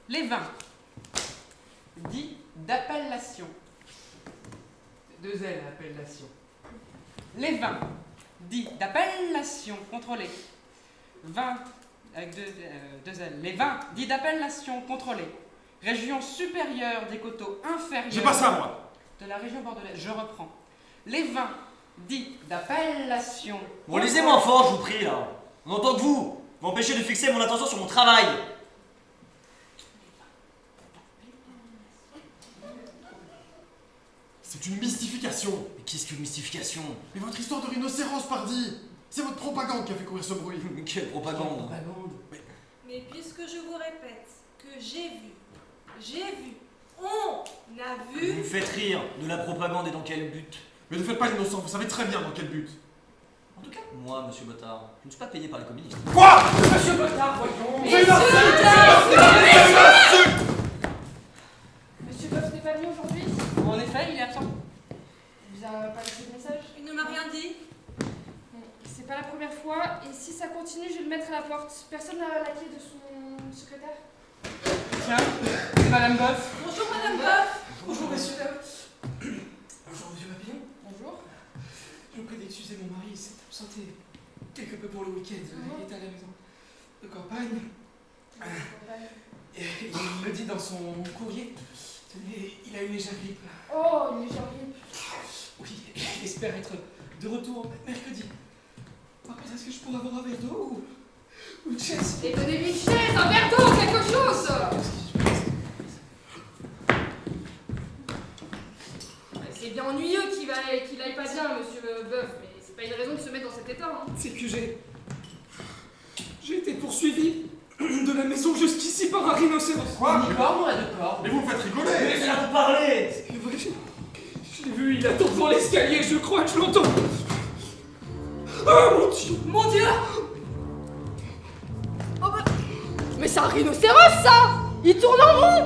Les vins dits d'appellation. Deux L, appellation. Les vins dits d'appellation contrôlée. Vins avec deux L. Les vins dits d'appellation contrôlée. Région supérieure des coteaux inférieurs. J'ai pas ça, moi. De la région bordelaise. Je reprends. Les vins dits d'appellation. Bon, lisez-moi fort, je vous prie, là. On entend que vous. Vous m'empêchez de fixer mon attention sur mon travail. C'est une mystification. Mais qu'est-ce qu'une mystification? Mais votre histoire de rhinocéros, pardi. C'est votre propagande qui a fait courir ce bruit. Quelle propagande. Mais puisque je vous répète que j'ai vu, on a Vous vu. me faites rire de la propagande et dans quel but? Mais ne faites pas l'innocent, vous savez très bien dans quel but. En tout cas, moi, monsieur Bottard, je ne suis pas payé par les communistes. Quoi? Monsieur Bottard, voyons. C'est une insulte. Monsieur Bottard, pas venu aujourd'hui. En effet, il est absent. Il vous a pas laissé de message? Il ne m'a rien dit. Bon, c'est pas la première fois, et si ça continue, je vais le mettre à la porte. Personne n'a la clé de son secrétaire? Tiens, c'est Madame Boeuf. Bonjour Madame Boeuf. Bonjour messieurs, dames. Bonjour monsieur Papillon. Bonjour. Je vous prie d'excuser, mon mari s'est absenté quelque peu pour le week-end. Il est à la maison de campagne. Et il le dit dans son courrier. Tenez, il a une légère grippe. Oh, une légère grippe. Oui, il espère être de retour mercredi. Par contre, est-ce que je pourrais avoir un verre d'eau ou une chaise? Et donnez-lui une chaise, un verre d'eau, quelque chose! C'est bien ennuyeux qu'il aille pas bien, monsieur Boeuf, mais c'est pas une raison de se mettre dans cet état. Hein. C'est que j'ai été poursuivi de la maison jusqu'ici par un rhinocéros. Quoi? Mais vous me faites rigoler! Laissez-la vous parler. Et voilà, je l'ai vu, il attend devant l'escalier, je crois que je l'entends. Ah mon Dieu! Mon Dieu. Oh bah... Mais c'est un rhinocéros, ça! Il tourne en rond!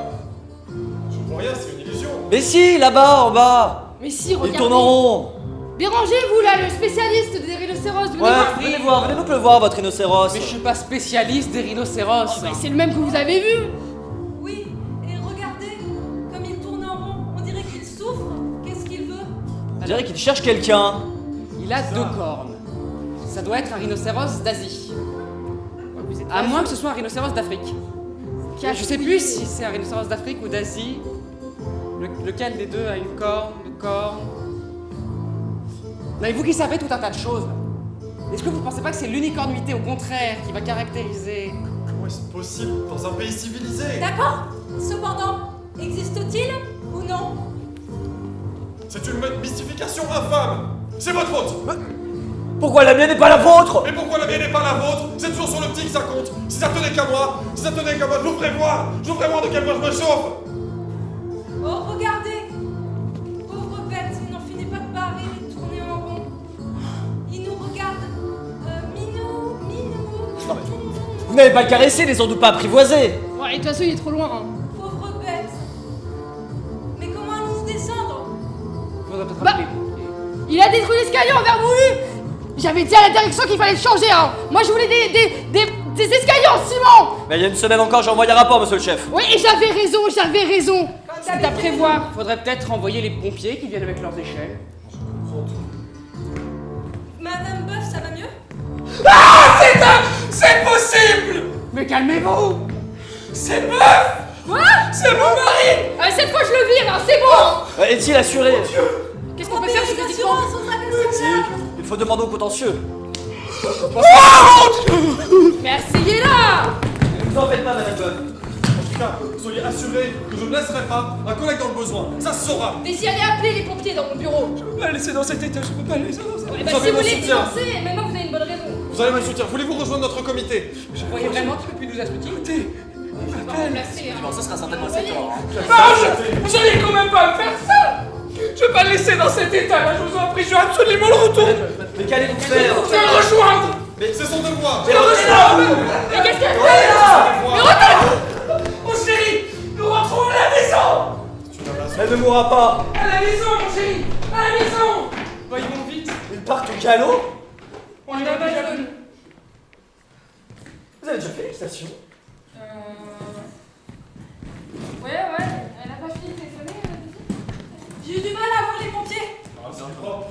Je vois rien, c'est une illusion. Mais si, là-bas, en bas. Mais si, Il regardez! tourne en rond. Béranger, vous là, le spécialiste des rhinocéros, venez Ouais, voir. venez voir, venez donc le voir, votre rhinocéros. Mais je suis pas spécialiste des rhinocéros. Oh, bah, c'est le même que vous avez vu! Oui, et regardez, comme il tourne en rond, on dirait qu'il souffre. Qu'est-ce qu'il veut? On dirait qu'il cherche quelqu'un. Il a 2 cornes. Ça doit être un rhinocéros d'Asie. À moins que ce soit un rhinocéros d'Afrique. Je sais plus si c'est un rhinocéros d'Afrique ou d'Asie. Lequel des deux a une corne, 2 cornes. Mais vous qui savez tout un tas de choses, est-ce que vous pensez pas que c'est l'unicornuité au contraire qui va caractériser... Comment est-ce possible dans un pays civilisé? D'accord. Cependant, existe-t-il ou non? C'est une mystification infâme! C'est votre faute! Pourquoi la mienne n'est pas la vôtre? Et pourquoi la mienne n'est pas la vôtre? C'est toujours sur le petit que ça compte! Si ça tenait qu'à moi, je vous ferais voir de quel point je me chauffe! Oh, regardez. Pauvre bête, il n'en finit pas de barrer et de tourner en rond. Il nous regarde. Minou. Non, mais vous n'avez pas caressé, les sans doute pas apprivoisés. Ouais, et de toute façon, il est trop loin. Hein. Pauvre bête. Mais comment allons-nous descendre? Faudrait peut-être Bah. appeler. Il a détruit l'escalier en verre moulu! J'avais dit à la direction qu'il fallait le changer, hein! Moi, je voulais des escaliers en ciment! Mais il y a une semaine encore, j'ai envoyé un rapport, monsieur le chef. Oui, et j'avais raison! C'est à prévoir. Faudrait peut-être envoyer les pompiers qui viennent avec leurs échelles. Madame Boeuf, ça va mieux? C'est possible! Mais calmez-vous! C'est Boeuf! Quoi? C'est mon mari! Cette fois, je le vire, hein, c'est bon! Est-il assuré? Qu'est-ce qu'on peut faire Payer ce une petit assurance, on sera Si, il faut demander au contentieux. Mais asseyez-là! Ne vous en faites pas, madame Boeuf. En tout cas, soyez assurés que je ne laisserai pas un collègue dans le besoin. Ça se saura. Désirez appeler les pompiers dans mon bureau. Je peux pas laisser dans cet état, je peux pas laisser dans cet état. Ouais, bah, Vous avez si vous mon voulez soutien. divorcer, maintenant vous avez une bonne raison. Vous avez mon soutien. Voulez-vous rejoindre notre comité? Vous croyez vraiment qu'il peut plus nous assurer? Écoutez, Je vais pas remplacer, hein. Bon, ça sera certainement le Voyez. secteur. non, vous allez quand même pas me faire ça! Je vais pas le laisser dans cet état là, je vous en prie, je vais absolument le retourner! Mais qu'allez-vous faire? Je vais le rejoindre! Mais c'est son devoir. Je vais le rejoindre! Mais qu'est-ce qu'elle fait? Mon chéri, nous rentrons à la maison! Elle ne mourra pas. À la maison, mon chéri! À la maison! Voyons vite! Ils partent au galop. On est dans la zone. Vous avez déjà fait les stations? Ouais, elle a pas fini de téléphoner, J'ai eu du mal à avoir les pompiers. Ah, c'est propre.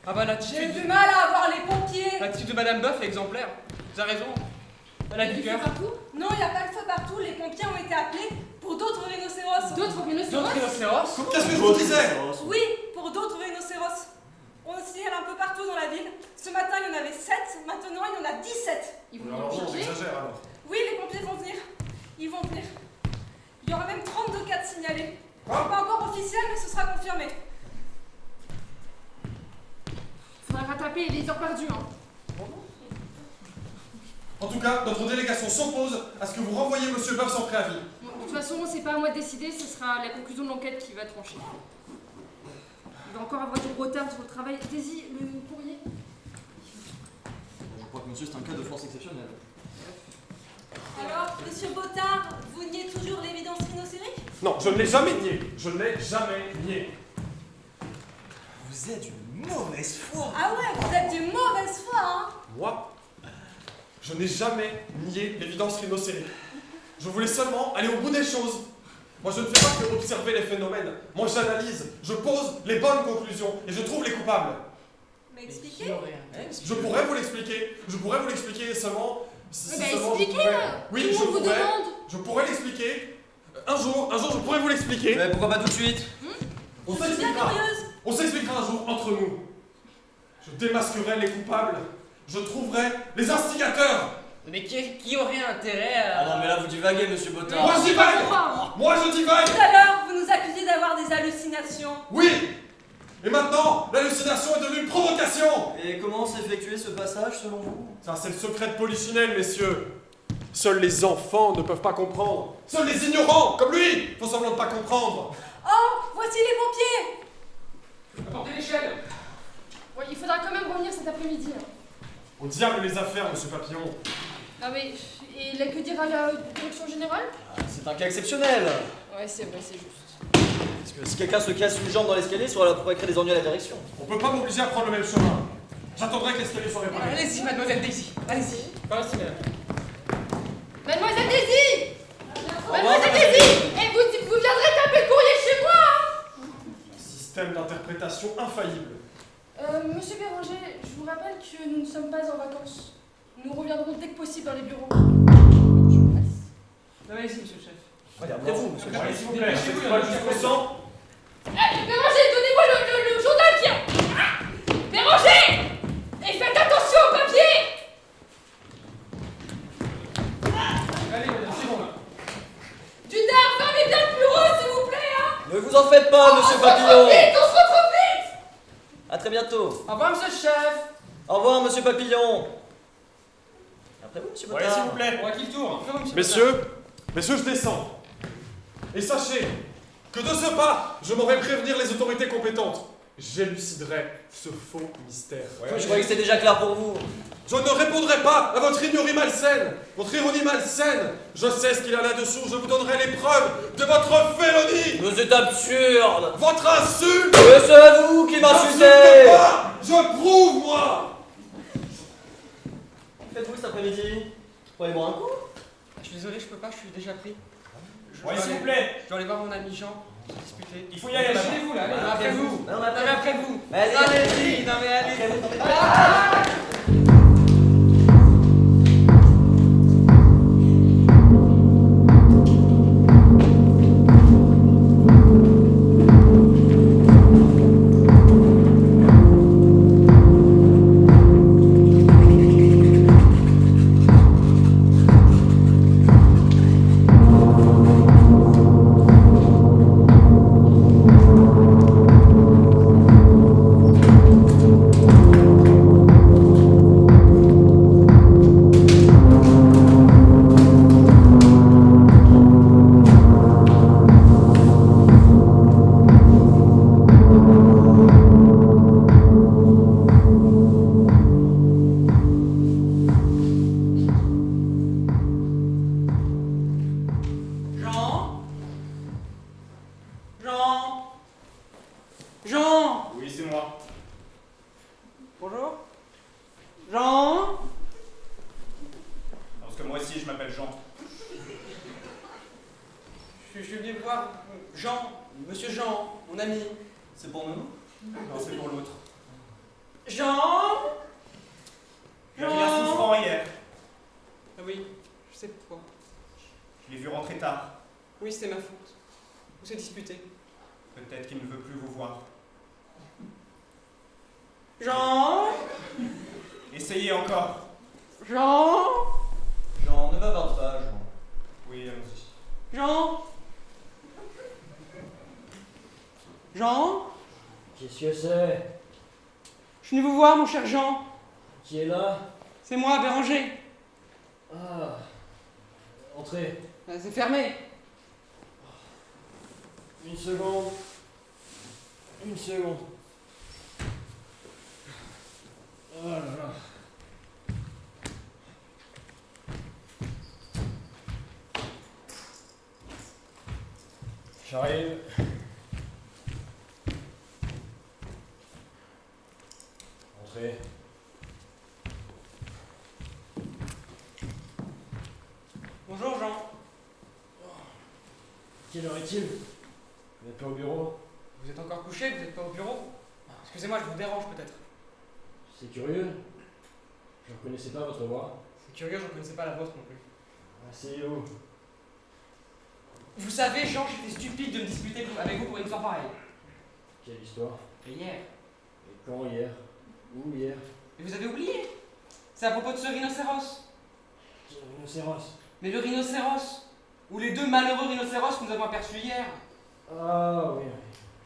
Ah bah J'ai eu l'attitude du mal à avoir les pompiers. de Madame Boeuf est exemplaire. Vous avez raison. Elle a du cœur. partout? Non, il n'y a pas le feu partout. Les pompiers ont été appelés pour d'autres rhinocéros. D'autres rhinocéros? D'autres rhinocéros? Qu'est-ce que je vous disais? Oui, pour d'autres rhinocéros. On signale un peu partout dans la ville. Ce matin, il y en avait 7. Maintenant, il y en a 17. Ils vont Alors, nous on piquer? exagère alors. Oui, les pompiers vont venir. Ils vont venir. Il y aura même 32 cas de signalés. C'est pas encore officiel, mais ce sera confirmé. Faudra rattraper les heures perdues, hein. En tout cas, notre délégation s'oppose à ce que vous renvoyiez monsieur Boeuf sans préavis. Bon, de toute façon, c'est pas à moi de décider, ce sera la conclusion de l'enquête qui va trancher. Il va encore avoir du retard sur le travail. Daisy, le courrier? Je crois que monsieur, c'est un cas de force exceptionnelle. Alors, monsieur Bottard, vous niez toujours l'évidence rhinocérique? Non, je ne l'ai jamais nié. Je ne l'ai jamais nié. Vous êtes une mauvaise foi. Ah ouais, vous êtes de mauvaise foi, hein. Moi, je n'ai jamais nié l'évidence rhinocérique. Je voulais seulement aller au bout des choses. Moi, je ne fais pas que observer les phénomènes. Moi, j'analyse, je pose les bonnes conclusions et je trouve les coupables. Mais expliquez. Je pourrais vous l'expliquer. Je pourrais vous l'expliquer seulement. Si Mais seulement je expliquez, pourrais. Oui, tout le je monde vous pourrais. demande. Je pourrais l'expliquer. Un jour, je pourrais vous l'expliquer. Mais pourquoi pas tout de suite? On Je suis bien s'expliquera. curieuse. On s'expliquera un jour entre nous. Je démasquerai les coupables. Je trouverai les instigateurs. Mais qui aurait intérêt à... Ah non, mais là vous divaguez, monsieur Bottard. Moi, je divague. Pourquoi Moi, je divague. Tout à l'heure, vous nous accusez d'avoir des hallucinations. Oui. Et maintenant, l'hallucination est devenue une provocation. Et comment s'effectuait ce passage selon vous? Ça, c'est le secret de Polichinelle, messieurs. Seuls les enfants ne peuvent pas comprendre. Seuls les ignorants, comme lui, font semblant de pas comprendre. Oh, voici les pompiers. Apportez l'échelle. Ouais, il faudra quand même revenir cet après-midi. Hein. Au diable les affaires, monsieur Papillon. Ah mais, et là, que dira la direction générale? Ah, c'est un cas exceptionnel. Ouais, c'est vrai, c'est juste. Parce que si quelqu'un se casse une jambe dans l'escalier, ça pourrait créer des ennuis à la direction. On peut pas m'obliger à prendre le même chemin. J'attendrai que l'escalier soit réparé. Allez-y, mademoiselle Daisy, allez-y. Par ici, madame. Mademoiselle Daisy! Mademoiselle Daisy! Et vous viendrez taper le courrier chez moi, hein? Système d'interprétation infaillible. Monsieur Béranger, je vous rappelle que nous ne sommes pas en vacances. Nous reviendrons dès que possible dans les bureaux. Allez-y, monsieur le chef. Après vous, monsieur. Allez, s'il vous plaît, c'est pas jusqu'au sang. Béranger, donnez-moi le journal qui a... Béranger! Et faites attention au papier! Allez, madame, c'est bon là. Dudard, fermez bien le bureau, s'il vous plaît, hein! Ne vous en faites pas, monsieur On se retrouve Papillon. vite, on se retrouve vite! À très bientôt. Au revoir, monsieur le chef. Au revoir, monsieur Papillon. Après vous, monsieur Bottard. Ouais, s'il vous plaît. On va qui le tour. Messieurs, je descends. Et sachez que de ce pas, je m'en vais prévenir les autorités compétentes. J'éluciderai ce faux mystère. Je croyais que c'était déjà clair pour vous. Je ne répondrai pas à votre ignorie malsaine, votre ironie malsaine. Je sais ce qu'il y a là-dessous, je vous donnerai les preuves de votre félonie, Mais c'est absurde. votre insulte. Mais c'est vous qui N'insultez m'insultez. pas, je prouve, moi. Faites-vous cet après-midi? Vous pouvez boire un coup? Je suis désolé, je peux pas, je suis déjà pris. Ouais, s'il vous plaît. Je dois aller voir mon ami Jean, discuter. Il faut y aller, madame. Chez vous là, allez, Bah, après vous. Non, Non, mais après vous. Allez, Allez-y, non mais allez. Après vous, non, mais- Jean Jean Jean Oui, c'est moi. Bonjour Jean Parce que moi aussi, je m'appelle Jean. Je suis venu voir Jean, monsieur Jean, mon ami. C'est pour nous? Non, c'est pour l'autre. Jean Il a vu un souffrant hier. Ah oui, je sais pourquoi. Je l'ai vu rentrer tard. Oui, c'était ma faute. On s'est disputé. Peut-être qu'il ne veut plus vous voir. Jean Essayez encore. Jean Jean, ne bavarde pas, Jean. Oui, allons-y. Jean Jean Qu'est-ce que c'est? Je suis venu vous voir, mon cher Jean. Qui est là? C'est moi, Béranger. Ah. Entrez. C'est fermé. Une seconde. Une seconde. Oh là là. J'arrive. Entrez. Bonjour Jean. Quelle heure est-il? Vous n'êtes pas au bureau? Vous êtes encore couché, vous n'êtes pas au bureau? Excusez-moi, je vous dérange peut-être. C'est curieux. Je ne reconnaissais pas votre voix. C'est curieux, je ne connaissais pas la vôtre non plus. Asseyez-vous. Vous savez, Jean, j'étais stupide de me disputer avec vous pour une histoire pareille. Quelle histoire? Et hier. Et quand hier? Où hier? Et vous avez oublié? C'est à propos de ce rhinocéros. Quel rhinocéros? Mais le rhinocéros. Ou les deux malheureux rhinocéros que nous avons aperçus hier. Ah oui,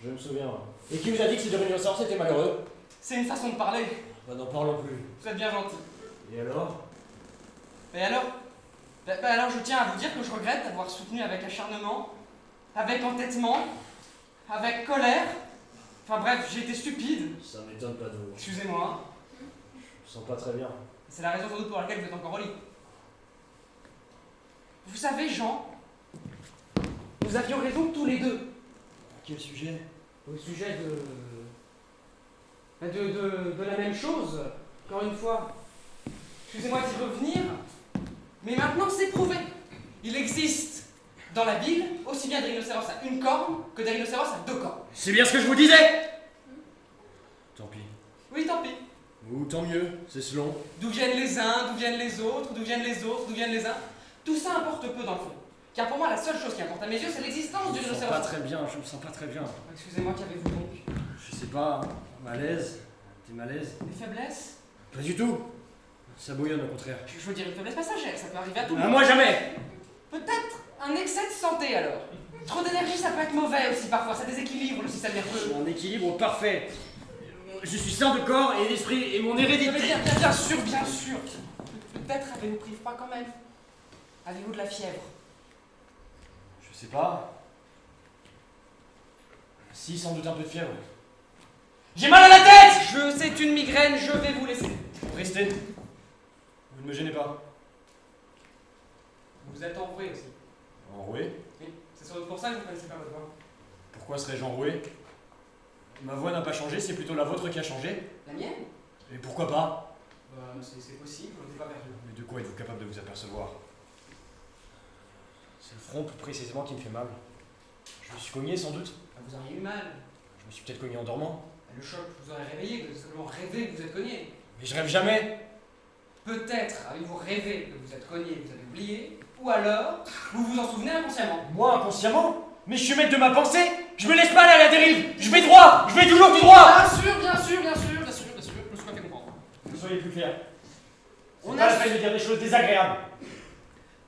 je me souviens. Et qui vous a dit que ces deux rhinocéros étaient malheureux? C'est une façon de parler. Bah n'en parlons plus. Vous êtes bien gentil. Et alors? Et alors alors je tiens à vous dire que je regrette d'avoir soutenu avec acharnement, avec entêtement, avec colère. Enfin bref, j'ai été stupide. Ça m'étonne pas de vous. Excusez-moi. Je me sens pas très bien. C'est la raison sans doute pour laquelle vous êtes encore au lit. Vous savez, Jean, nous avions raison tous les deux. Quel sujet? Au sujet de la même chose, encore une fois. Excusez-moi d'y revenir, mais maintenant c'est prouvé. Il existe dans la ville aussi bien des rhinocéros à une corne que des rhinocéros à deux cornes. C'est bien ce que je vous disais! Tant pis. Oui, tant pis. Ou tant mieux, c'est selon. D'où viennent les uns, d'où viennent les autres, d'où viennent les autres, d'où viennent les uns. Tout ça importe peu dans le fond. Car pour moi, la seule chose qui importe à mes yeux, c'est l'existence du Je me sens rhinocéros. pas très bien, je me sens pas très bien. Excusez-moi, qu'avez-vous donc? Je sais pas, malaise? Des malaises? Des faiblesses? Pas du tout. Ça bouillonne au contraire. Je veux dire une faiblesse passagère, ça peut arriver à tout le Ah, monde. moi jamais! Peut-être un excès de santé alors. Trop d'énergie, ça peut être mauvais aussi parfois, ça déséquilibre le système nerveux. J'ai un équilibre parfait. Je suis sain de corps et d'esprit et mon hérédité. Mais bien sûr, bien sûr. Peut-être avez-vous pris froid quand même. Avez-vous de la fièvre? Je sais pas. Si, sans doute un peu de fièvre. J'ai mal à la tête! C'est une migraine, je vais vous laisser. Restez. Vous ne me gênez pas. Vous êtes enroué aussi. Enroué? Oui, c'est sans doute pour ça que vous ne connaissez pas votre voix. Pourquoi serais-je enroué? Ma voix n'a pas changé, c'est plutôt la vôtre qui a changé. La mienne? Et pourquoi pas? C'est possible, je ne l'ai pas perdu. Mais de quoi êtes-vous capable de vous apercevoir? C'est le front plus précisément qui me fait mal. Je me suis cogné sans doute. Vous auriez eu mal. Je me suis peut-être cogné en dormant. Le choc vous aurait réveillé, vous avez simplement rêvé que vous êtes cogné. Mais je rêve jamais! Peut-être avez-vous rêvé que vous êtes cogné, vous avez oublié, ou alors vous vous en souvenez inconsciemment. Moi, inconsciemment? Mais je suis maître de ma pensée! Je me laisse pas aller à la dérive! Je vais droit! Je vais toujours du droit! Bien sûr, je me suis pas fait comprendre. Soyez plus clair. On On a a- la peine de dire des choses désagréables.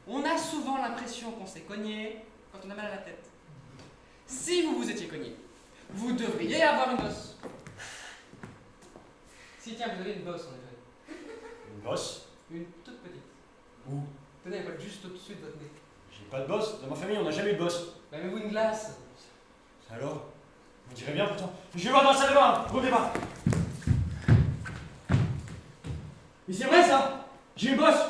On a souvent l'impression qu'on s'est cogné quand on a mal à la tête. Si vous vous étiez cogné, vous devriez avoir une bosse. Si tiens, vous avez une bosse en effet. Une bosse? Une toute petite. Où? Tenez, elle va juste au-dessus de votre nez. J'ai pas de bosse. Dans ma famille, on n'a jamais eu de bosse. Bah, mettez-vous une glace. Alors? On dirait bien pourtant. Je vais voir dans la salle de bain. Revenez pas. Mais c'est vrai ça! J'ai une bosse!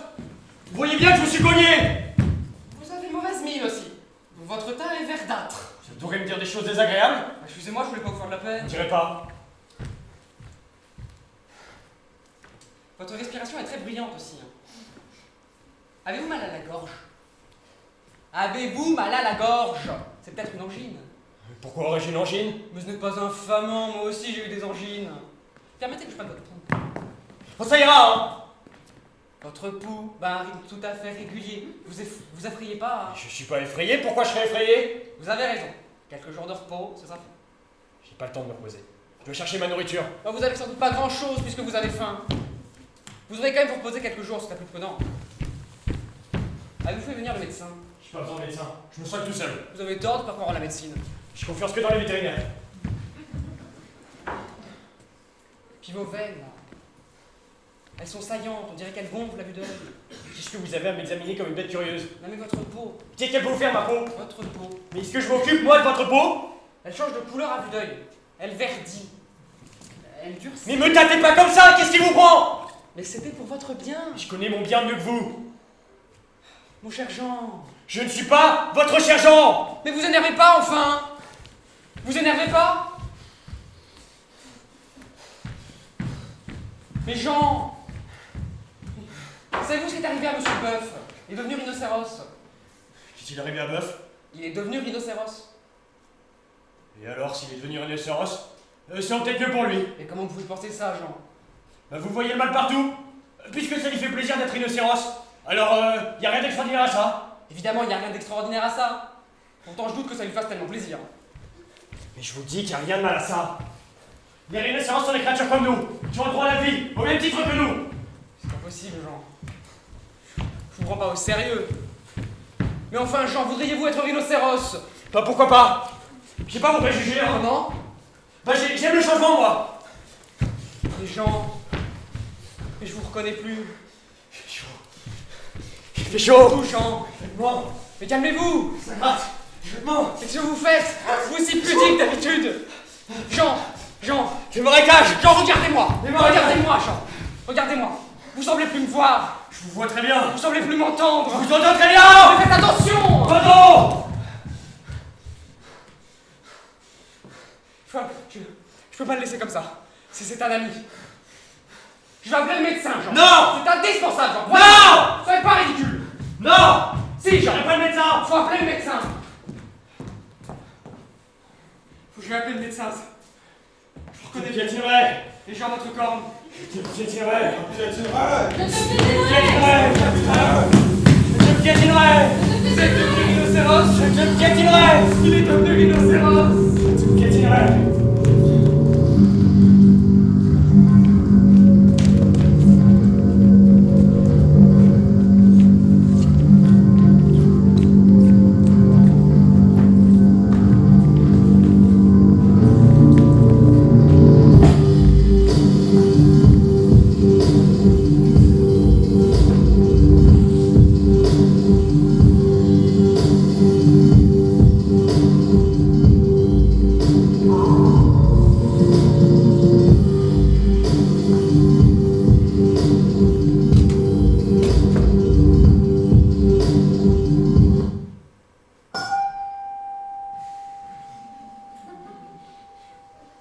Vous voyez bien que je me suis cogné! Vous avez mauvaise mine aussi. Votre teint est verdâtre. Ça devrait me dire des choses désagréables? Excusez-moi, je voulais pas vous faire de la peine. On dirait pas. Votre respiration est très bruyante aussi. hein. Avez-vous mal à la gorge? Avez-vous mal à la gorge? C'est peut-être une angine. Pourquoi aurais-je une angine? Mais ce n'est pas infamant, moi aussi j'ai eu des angines. Permettez que je prenne votre pouls. Oh, ça ira, hein! Votre pouls bat un rythme tout à fait régulier. Vous effrayez pas. hein. Je suis pas effrayé, pourquoi je serais effrayé? Vous avez raison. Quelques jours de repos, c'est ça. J'ai pas le temps de me reposer. Je dois chercher ma nourriture. Bah, vous avez sans doute pas grand chose puisque vous avez faim. Vous devrez quand même vous reposer quelques jours, ce serait plus prudent. Avez-vous fait venir le médecin? J'ai pas besoin de médecin. Je me soigne tout seul. Vous avez tort de ne pas croire en la médecine. J'ai confiance que dans les vétérinaires. Puis vos veines, là. Elles sont saillantes, on dirait qu'elles gonflent à vue d'œil. Qu'est-ce que vous avez à m'examiner comme une bête curieuse? Non mais votre peau, Qu'est-ce qu'elle peut vous faire, ma peau? votre peau, Mais est-ce que je m'occupe, moi, de votre peau? elle change de couleur à vue d'œil. Elle verdit. Elle durcit. Mais me tâtez pas comme ça, qu'est-ce qui vous prend? Mais c'était pour votre bien. Je connais mon bien mieux que vous. Mon cher Jean, Je ne suis pas votre cher Jean. Mais vous énervez pas, enfin! Vous énervez pas? Mais Jean! Savez-vous ce qui est arrivé à Monsieur Bœuf? Il est devenu rhinocéros. Qu'est-il arrivé à Bœuf? Il est devenu rhinocéros. Et alors, s'il est devenu rhinocéros, c'est peut-être mieux pour lui. Et comment vous pouvez penser ça, Jean? Bah, vous voyez le mal partout. Puisque ça lui fait plaisir d'être rhinocéros, alors y a rien d'extraordinaire à ça. Évidemment, il n'y a rien d'extraordinaire à ça. Pourtant, je doute que ça lui fasse tellement plaisir. Mais je vous dis qu'il n'y a rien de mal à ça. Les rhinocéros sont des créatures comme nous, qui ont le droit à la vie, au même titre que nous. C'est pas possible, Jean. Je vous prends pas au sérieux. Mais enfin, Jean, voudriez-vous être rhinocéros? Bah pourquoi pas? J'ai pas vos préjugés, hein. Comment? Bah j'aime le changement, moi. Mais Jean... Mais je vous reconnais plus. Il fait chaud. Tout, Jean. Bon, Mais calmez-vous. ça gratte. Je mens. Qu'est-ce que vous faites? Vous aussi pudique d'habitude. Jean, Je me récage. Jean, regardez-moi. Mais moi, Regardez-moi, Jean. Regardez-moi. Vous semblez plus me voir. Je vous vois très bien. Vous semblez plus m'entendre. Je vous entends très bien. Mais faites attention. Oh non. Je peux pas le laisser comme ça. C'est un ami. Je vais appeler le médecin, Jean. Non. C'est indispensable, Jean. Non. Soyez pas ridicule. Non. Si, Jean. J'appelle le médecin. Faut appeler le médecin. Faut que je vais appeler le médecin. Je Je te reconnais piétinerai. les gens votre corne. Je te piétinerai. Je te Je te piétinerai. piétinerai. Vous êtes devenu rhinocéros. Je te piétinerai. Il est devenu rhinocéros. Je te piétinerai.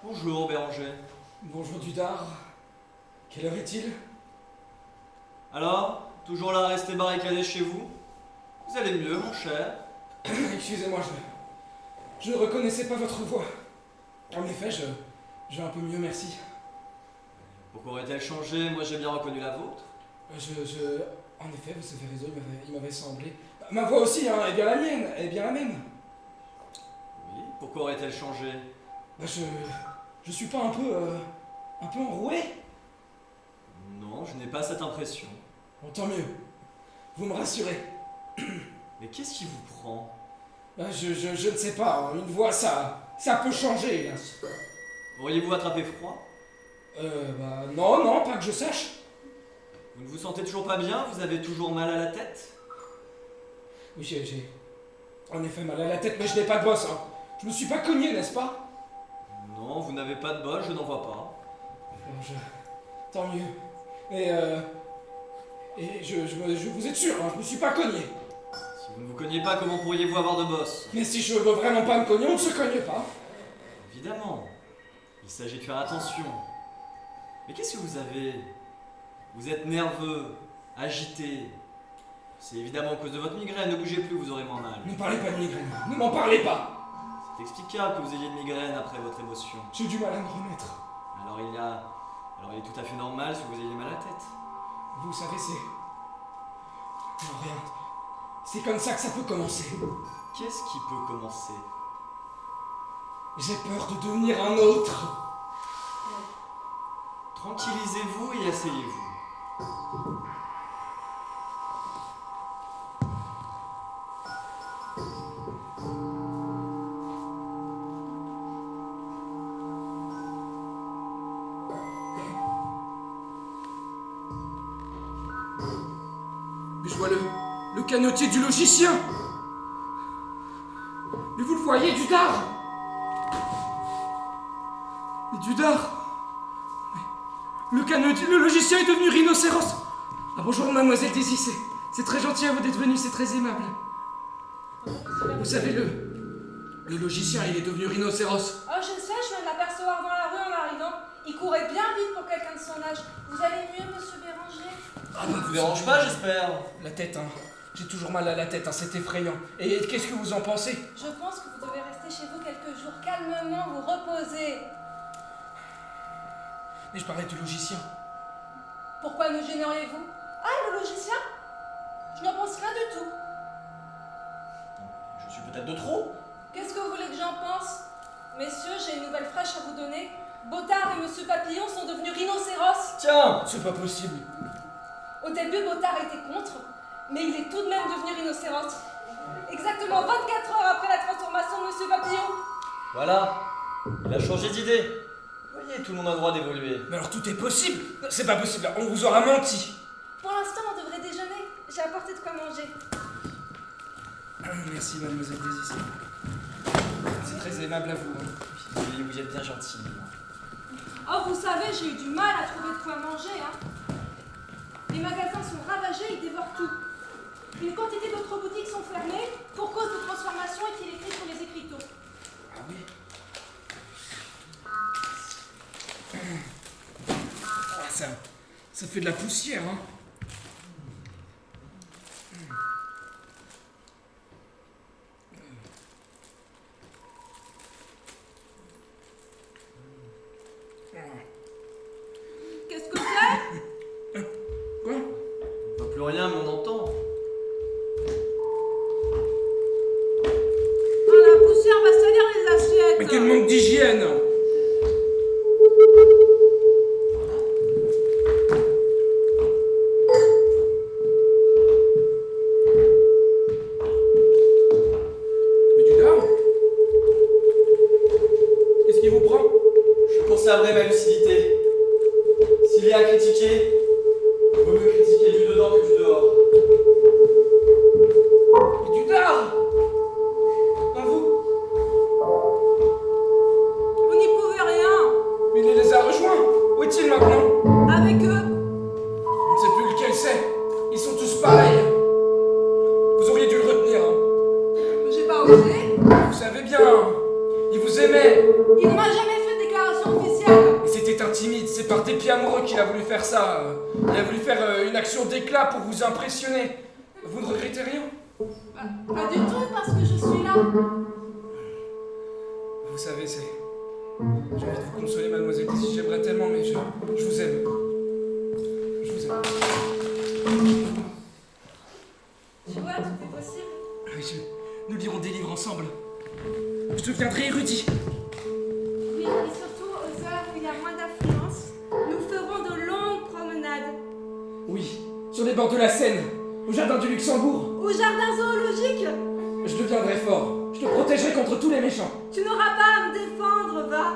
Bonjour, Béranger. Bonjour Dudard. Quelle heure est-il? Alors, toujours là à rester barricadé chez vous? Vous allez mieux, mon cher? Excusez-moi, je ne reconnaissais pas votre voix. En effet, je vais un peu mieux, merci. Pourquoi aurait-elle changé? Moi, j'ai bien reconnu la vôtre. En effet, vous avez raison, il m'avait semblé. Ma voix aussi, hein, est bien la mienne, est bien la même. Oui, pourquoi aurait-elle changé? Bah, je suis pas un peu enroué? Non, je n'ai pas cette impression. Bon, tant mieux. Vous me rassurez. Mais qu'est-ce qui vous prend? Bah, je ne sais pas, hein, une voix, ça peut changer. Hein. Auriez-vous attrapé froid? Bah, non, pas que je sache. Vous ne vous sentez toujours pas bien? Vous avez toujours mal à la tête? Oui, j'ai en effet mal à la tête, mais je n'ai pas de bosse. Hein. Je me suis pas cogné, n'est-ce pas? Non, vous n'avez pas de bol, je n'en vois pas. Alors, tant mieux. Et je vous êtes sûr, hein, je me suis pas cogné. Si vous ne vous cognez pas, comment pourriez-vous avoir de bosse? Mais si je veux vraiment pas me cogner, on ne se cogne pas. Évidemment. Il s'agit de faire attention. Mais qu'est-ce que vous avez? Vous êtes nerveux, agité. C'est évidemment à cause de votre migraine, ne bougez plus, vous aurez moins mal. Ne parlez pas de migraine, ne m'en parlez pas. C'est explicable que vous ayez une migraine après votre émotion. J'ai du mal à me remettre. Alors il est tout à fait normal si vous ayez mal à la tête. Vous savez, c'est... Non, rien. C'est comme ça que ça peut commencer. Qu'est-ce qui peut commencer? J'ai peur de devenir un autre. Tranquillisez-vous et asseyez-vous. Mais je vois le canotier du logicien. Mais vous le voyez, Dudard. Mais Dudard. Mais le logicien est devenu rhinocéros. Ah bonjour mademoiselle Daisy, c'est très gentil à vous d'être venue, c'est très aimable. vous savez, le logicien, il est devenu rhinocéros. Oh, je sais, je viens de l'apercevoir dans la rue en arrivant. Il courait bien vite pour quelqu'un de son âge. Vous allez mieux, monsieur Béranger? Ah bah, vous dérange pas, j'espère. La tête, hein. J'ai toujours mal à la tête, hein, c'est effrayant. Et qu'est-ce que vous en pensez? Je pense que vous devez rester chez vous quelques jours, calmement vous reposer. Mais je parlais du logicien. Pourquoi nous gêneriez-vous? Ah, le logicien? Je n'en pense rien du tout. Je suis peut-être de trop. Qu'est-ce que vous voulez que j'en pense? Messieurs, j'ai une nouvelle fraîche à vous donner. Bottard et Monsieur Papillon sont devenus rhinocéros. Tiens, C'est pas possible. Au début, Bottard était contre, mais il est tout de même devenu rhinocéros. Exactement 24 heures après la transformation de Monsieur Papillon. voilà. Il a changé d'idée. Vous voyez, tout le monde a le droit d'évoluer. Mais alors tout est possible. C'est pas possible, on vous aura menti. Pour l'instant, on devrait déjeuner. J'ai apporté de quoi manger. Merci, mademoiselle Désir. C'est très aimable à vous. Hein. Oui, vous êtes bien gentil. Oh, vous savez, j'ai eu du mal à trouver de quoi manger, hein. Les magasins sont ravagés, ils dévorent tout. Une quantité d'autres boutiques sont fermées pour cause de transformation est-il écrit sur les écriteaux. Ah oui. Ah, ça fait de la poussière, hein. Qu'est-ce que c'est? Quoi? On voit plus rien, mais on entend. Oh, la poussière va salir les assiettes. Mais quel manque d'hygiène! Mais du dard? Qu'est-ce qui vous prend? Je conserverai ma lucidité. S'il y a à critiquer, vaut mieux critiquer du dedans que du dehors. Mais du dard! Pas vous? Vous n'y pouvez rien. Mais il les a rejoints! Où est-il maintenant? Avec eux. Je ne sais plus lequel c'est. Ils sont tous pareils. Vous auriez dû le retenir, hein. J'ai pas osé. Vous savez bien, il vous aimait. Il ne m'a jamais fait de déclaration officielle. Et c'était un timide, c'est par dépit amoureux qu'il a voulu faire ça. Il a voulu faire une action d'éclat pour vous impressionner. Vous ne regrettez rien? Pas du tout, parce que je suis là. Vous savez, c'est... J'ai envie de vous consoler, mademoiselle Daisy, j'aimerais tellement, mais je vous aime. Je vous aime. Tu vois, tout est possible. Oui, nous lirons des livres ensemble. Je deviendrai érudit. Oui, et surtout aux heures où il y a moins d'affluence, nous ferons de longues promenades. Oui, sur les bords de la Seine, au jardin du Luxembourg. Au jardin zoologique. Je deviendrai fort. Je te protégerai contre tous les méchants. Tu n'auras pas à me défendre, va.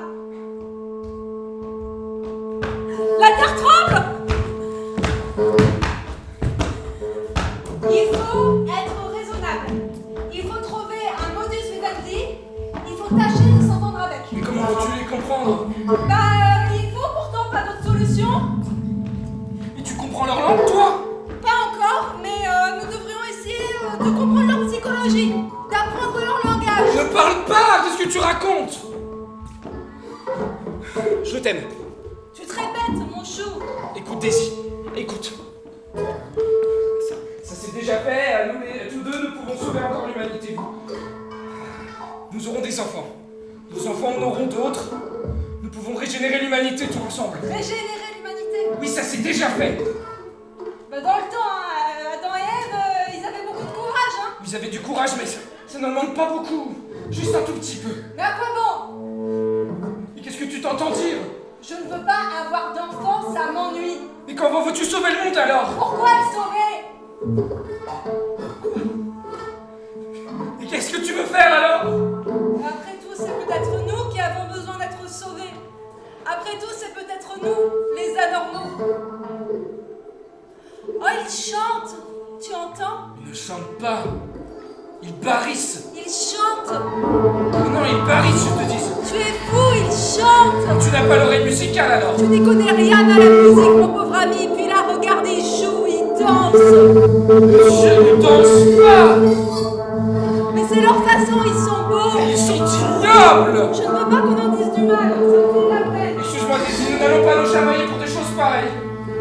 La terre tremble. Il faut être raisonnable. Il faut trouver un modus vivendi. Il faut tâcher de s'entendre avec. Mais comment veux-tu les comprendre? Il faut pourtant pas d'autre solution. Et tu comprends leur langue, toi? Pas encore, mais nous devrions essayer de comprendre leur psychologie, d'apprendre leur langage. Ne parle pas! Qu'est-ce que tu racontes? Je t'aime. Tu te répètes, mon chou. Écoute, Daisy, écoute. Ça s'est déjà fait, tous deux, nous pouvons sauver encore l'humanité. Nous aurons des enfants. Nos enfants en auront d'autres. Nous pouvons régénérer l'humanité tous ensemble. Régénérer l'humanité. Oui, ça s'est déjà fait. Dans le temps, Adam et Ève, ils avaient beaucoup de courage, hein. Vous avez du courage, mais ça n'en manque pas beaucoup. Juste un tout petit peu. Mais à quoi bon? Et qu'est-ce que tu t'entends dire? Je ne veux pas avoir d'enfants, ça m'ennuie. Mais comment veux-tu sauver le monde alors? Pourquoi le sauver? Et qu'est-ce que tu veux faire alors? Après tout, c'est peut-être nous qui avons besoin d'être sauvés. Après tout, c'est peut-être nous, les anormaux. Oh, ils chantent. Tu entends? Ils ne chantent pas. Ils barrissent. Ils chantent. Mais non, ils barrissent, je te dis. Tu es fou, ils chantent. Tu n'as pas l'oreille musicale alors? Tu n'y connais rien à la musique, mon pauvre ami. Puis là, regarde, ils jouent, ils dansent. Je ne danse pas. Mais c'est De leur façon, ils sont beaux. Ils sont ignobles. Je ne veux pas qu'on en dise du mal, ça me fait de la peine. Excuse-moi, Daisy, nous n'allons pas nous chamailler pour des choses pareilles.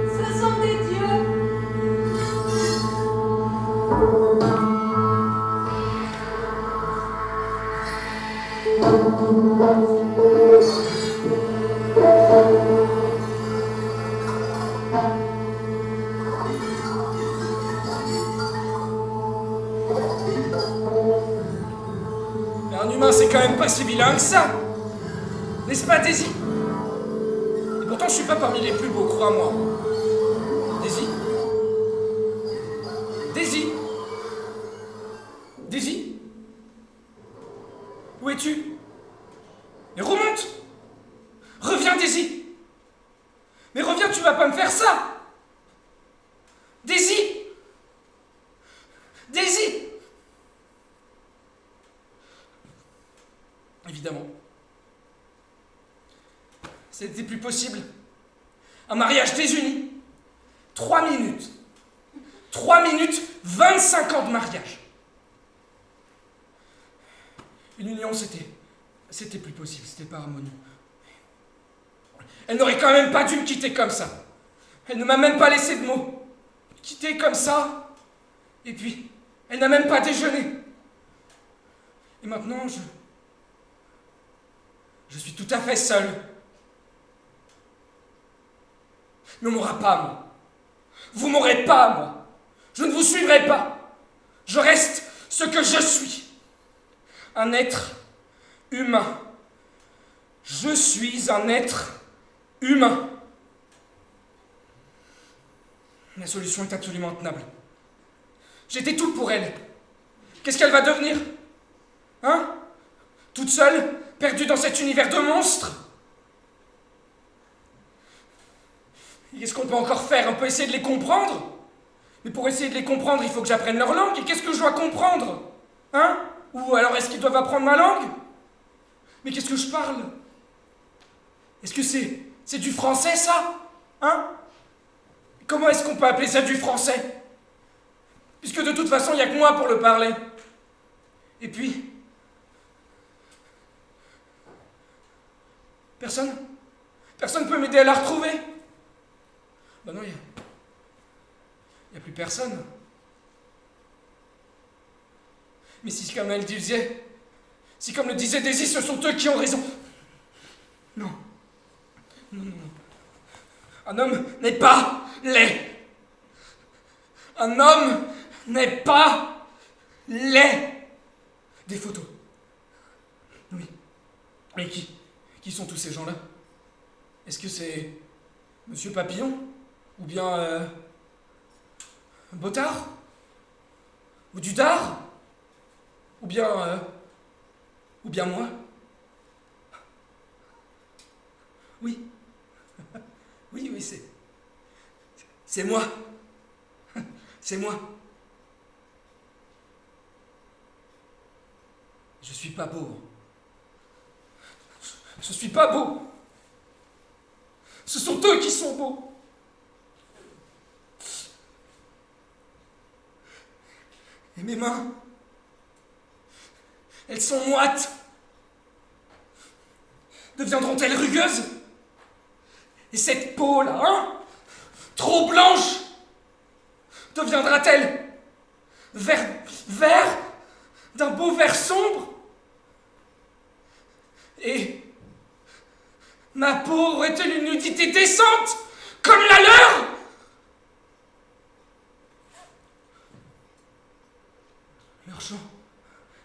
Ce sont des dieux. Mais un humain, c'est quand même pas si vilain que ça. N'est-ce pas, Daisy? Et pourtant, je suis pas parmi les plus beaux, crois-moi. Daisy? Daisy? Daisy? Où es-tu? Mais remonte! Reviens, Daisy! Mais reviens, tu vas pas me faire ça! Daisy! Daisy! Évidemment. C'était plus possible. Un mariage désuni. 3 minutes. 3 minutes, 25 ans de mariage. Une union, c'était plus possible, c'était pas harmonieux. Elle n'aurait quand même pas dû me quitter comme ça. Elle ne m'a même pas laissé de mots. Quitter comme ça. Et puis, elle n'a même pas déjeuné. Et maintenant, je suis tout à fait seul. Mais on m'aura pas, moi. Vous m'aurez pas, moi. Je ne vous suivrai pas. Je reste ce que je suis. Un être humain. Je suis un être humain. La solution est absolument intenable. J'étais tout pour elle. Qu'est-ce qu'elle va devenir? Hein? Toute seule, perdue dans cet univers de monstres? Et qu'est-ce qu'on peut encore faire? On peut essayer de les comprendre? Mais pour essayer de les comprendre, il faut que j'apprenne leur langue. Et qu'est-ce que je dois comprendre? Hein? Ou alors est-ce qu'ils doivent apprendre ma langue? Mais qu'est-ce que je parle? Est-ce que c'est du français, ça? Hein? Comment est-ce qu'on peut appeler ça du français? Puisque de toute façon, il n'y a que moi pour le parler. Et puis... Personne ne peut m'aider à la retrouver? Ben non, il n'y a plus personne. Mais si, comme elle disait, si comme le disait Daisy, ce sont eux qui ont raison. Non. Non, non, non. Un homme n'est pas laid. Un homme n'est pas laid. Des photos. Oui. Mais qui sont tous ces gens-là? Est-ce que c'est Monsieur Papillon? Ou bien Bottard? Ou Dudard? Ou bien moi? Oui. Oui, oui, c'est moi. C'est moi. Je suis pas beau. Je suis pas beau. Ce sont eux qui sont beaux. Et mes mains, elles sont moites. Deviendront-elles rugueuses? Et cette peau-là, hein, trop blanche, deviendra-t-elle vert d'un beau vert sombre? Et ma peau aurait-elle une nudité décente comme la leur?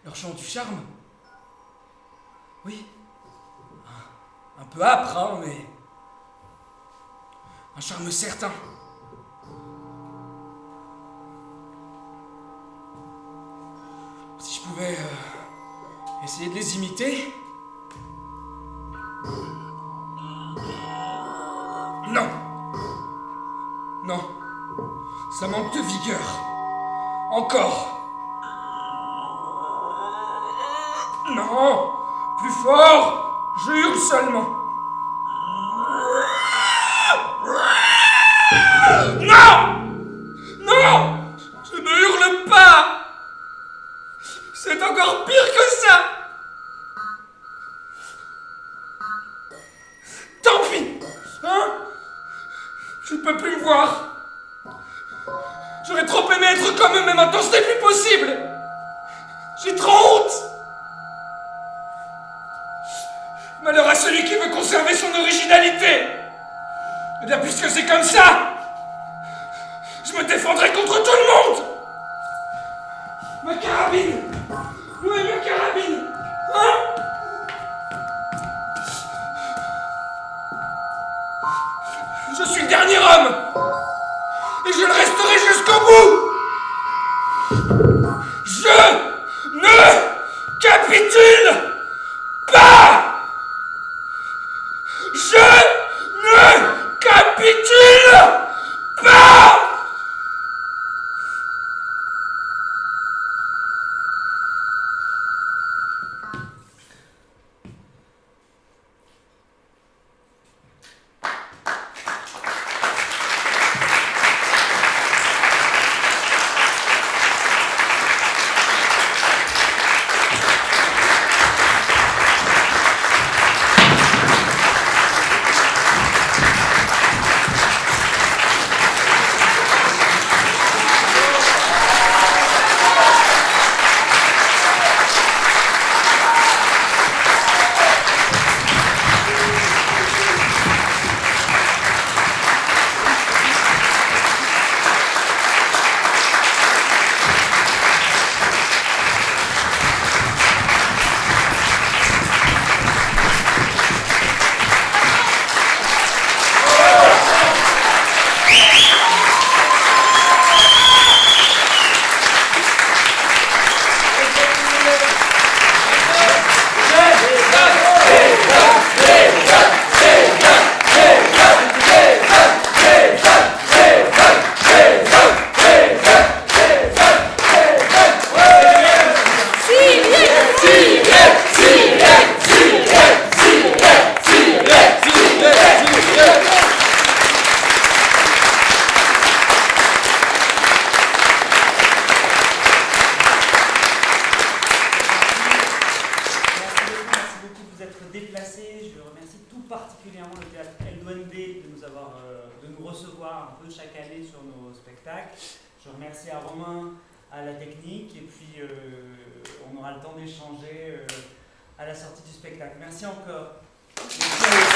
Leur chant du charme? Oui. Un peu âpre, hein, mais... un charme certain. Si je pouvais essayer de les imiter... Non. Non. Ça manque de vigueur. Encore. Non. Plus fort. Je hurle seulement. Non! Non! Je ne hurle pas! C'est encore pire! peux plus me voir. J'aurais trop aimé être comme eux, mais maintenant ce n'est plus possible. J'ai trop honte. Malheur à celui qui veut conserver son originalité. Eh bien, puisque c'est comme ça, je me défendrai contre tout le monde. Ma carabine. Où est ma carabine? Hein? Je suis le dernier homme. Et je le resterai jusqu'au bout. Je ne capitule pas. Je ne capitule pas. Je remercie à Romain, à la technique, et puis on aura le temps d'échanger à la sortie du spectacle. Merci encore. Merci.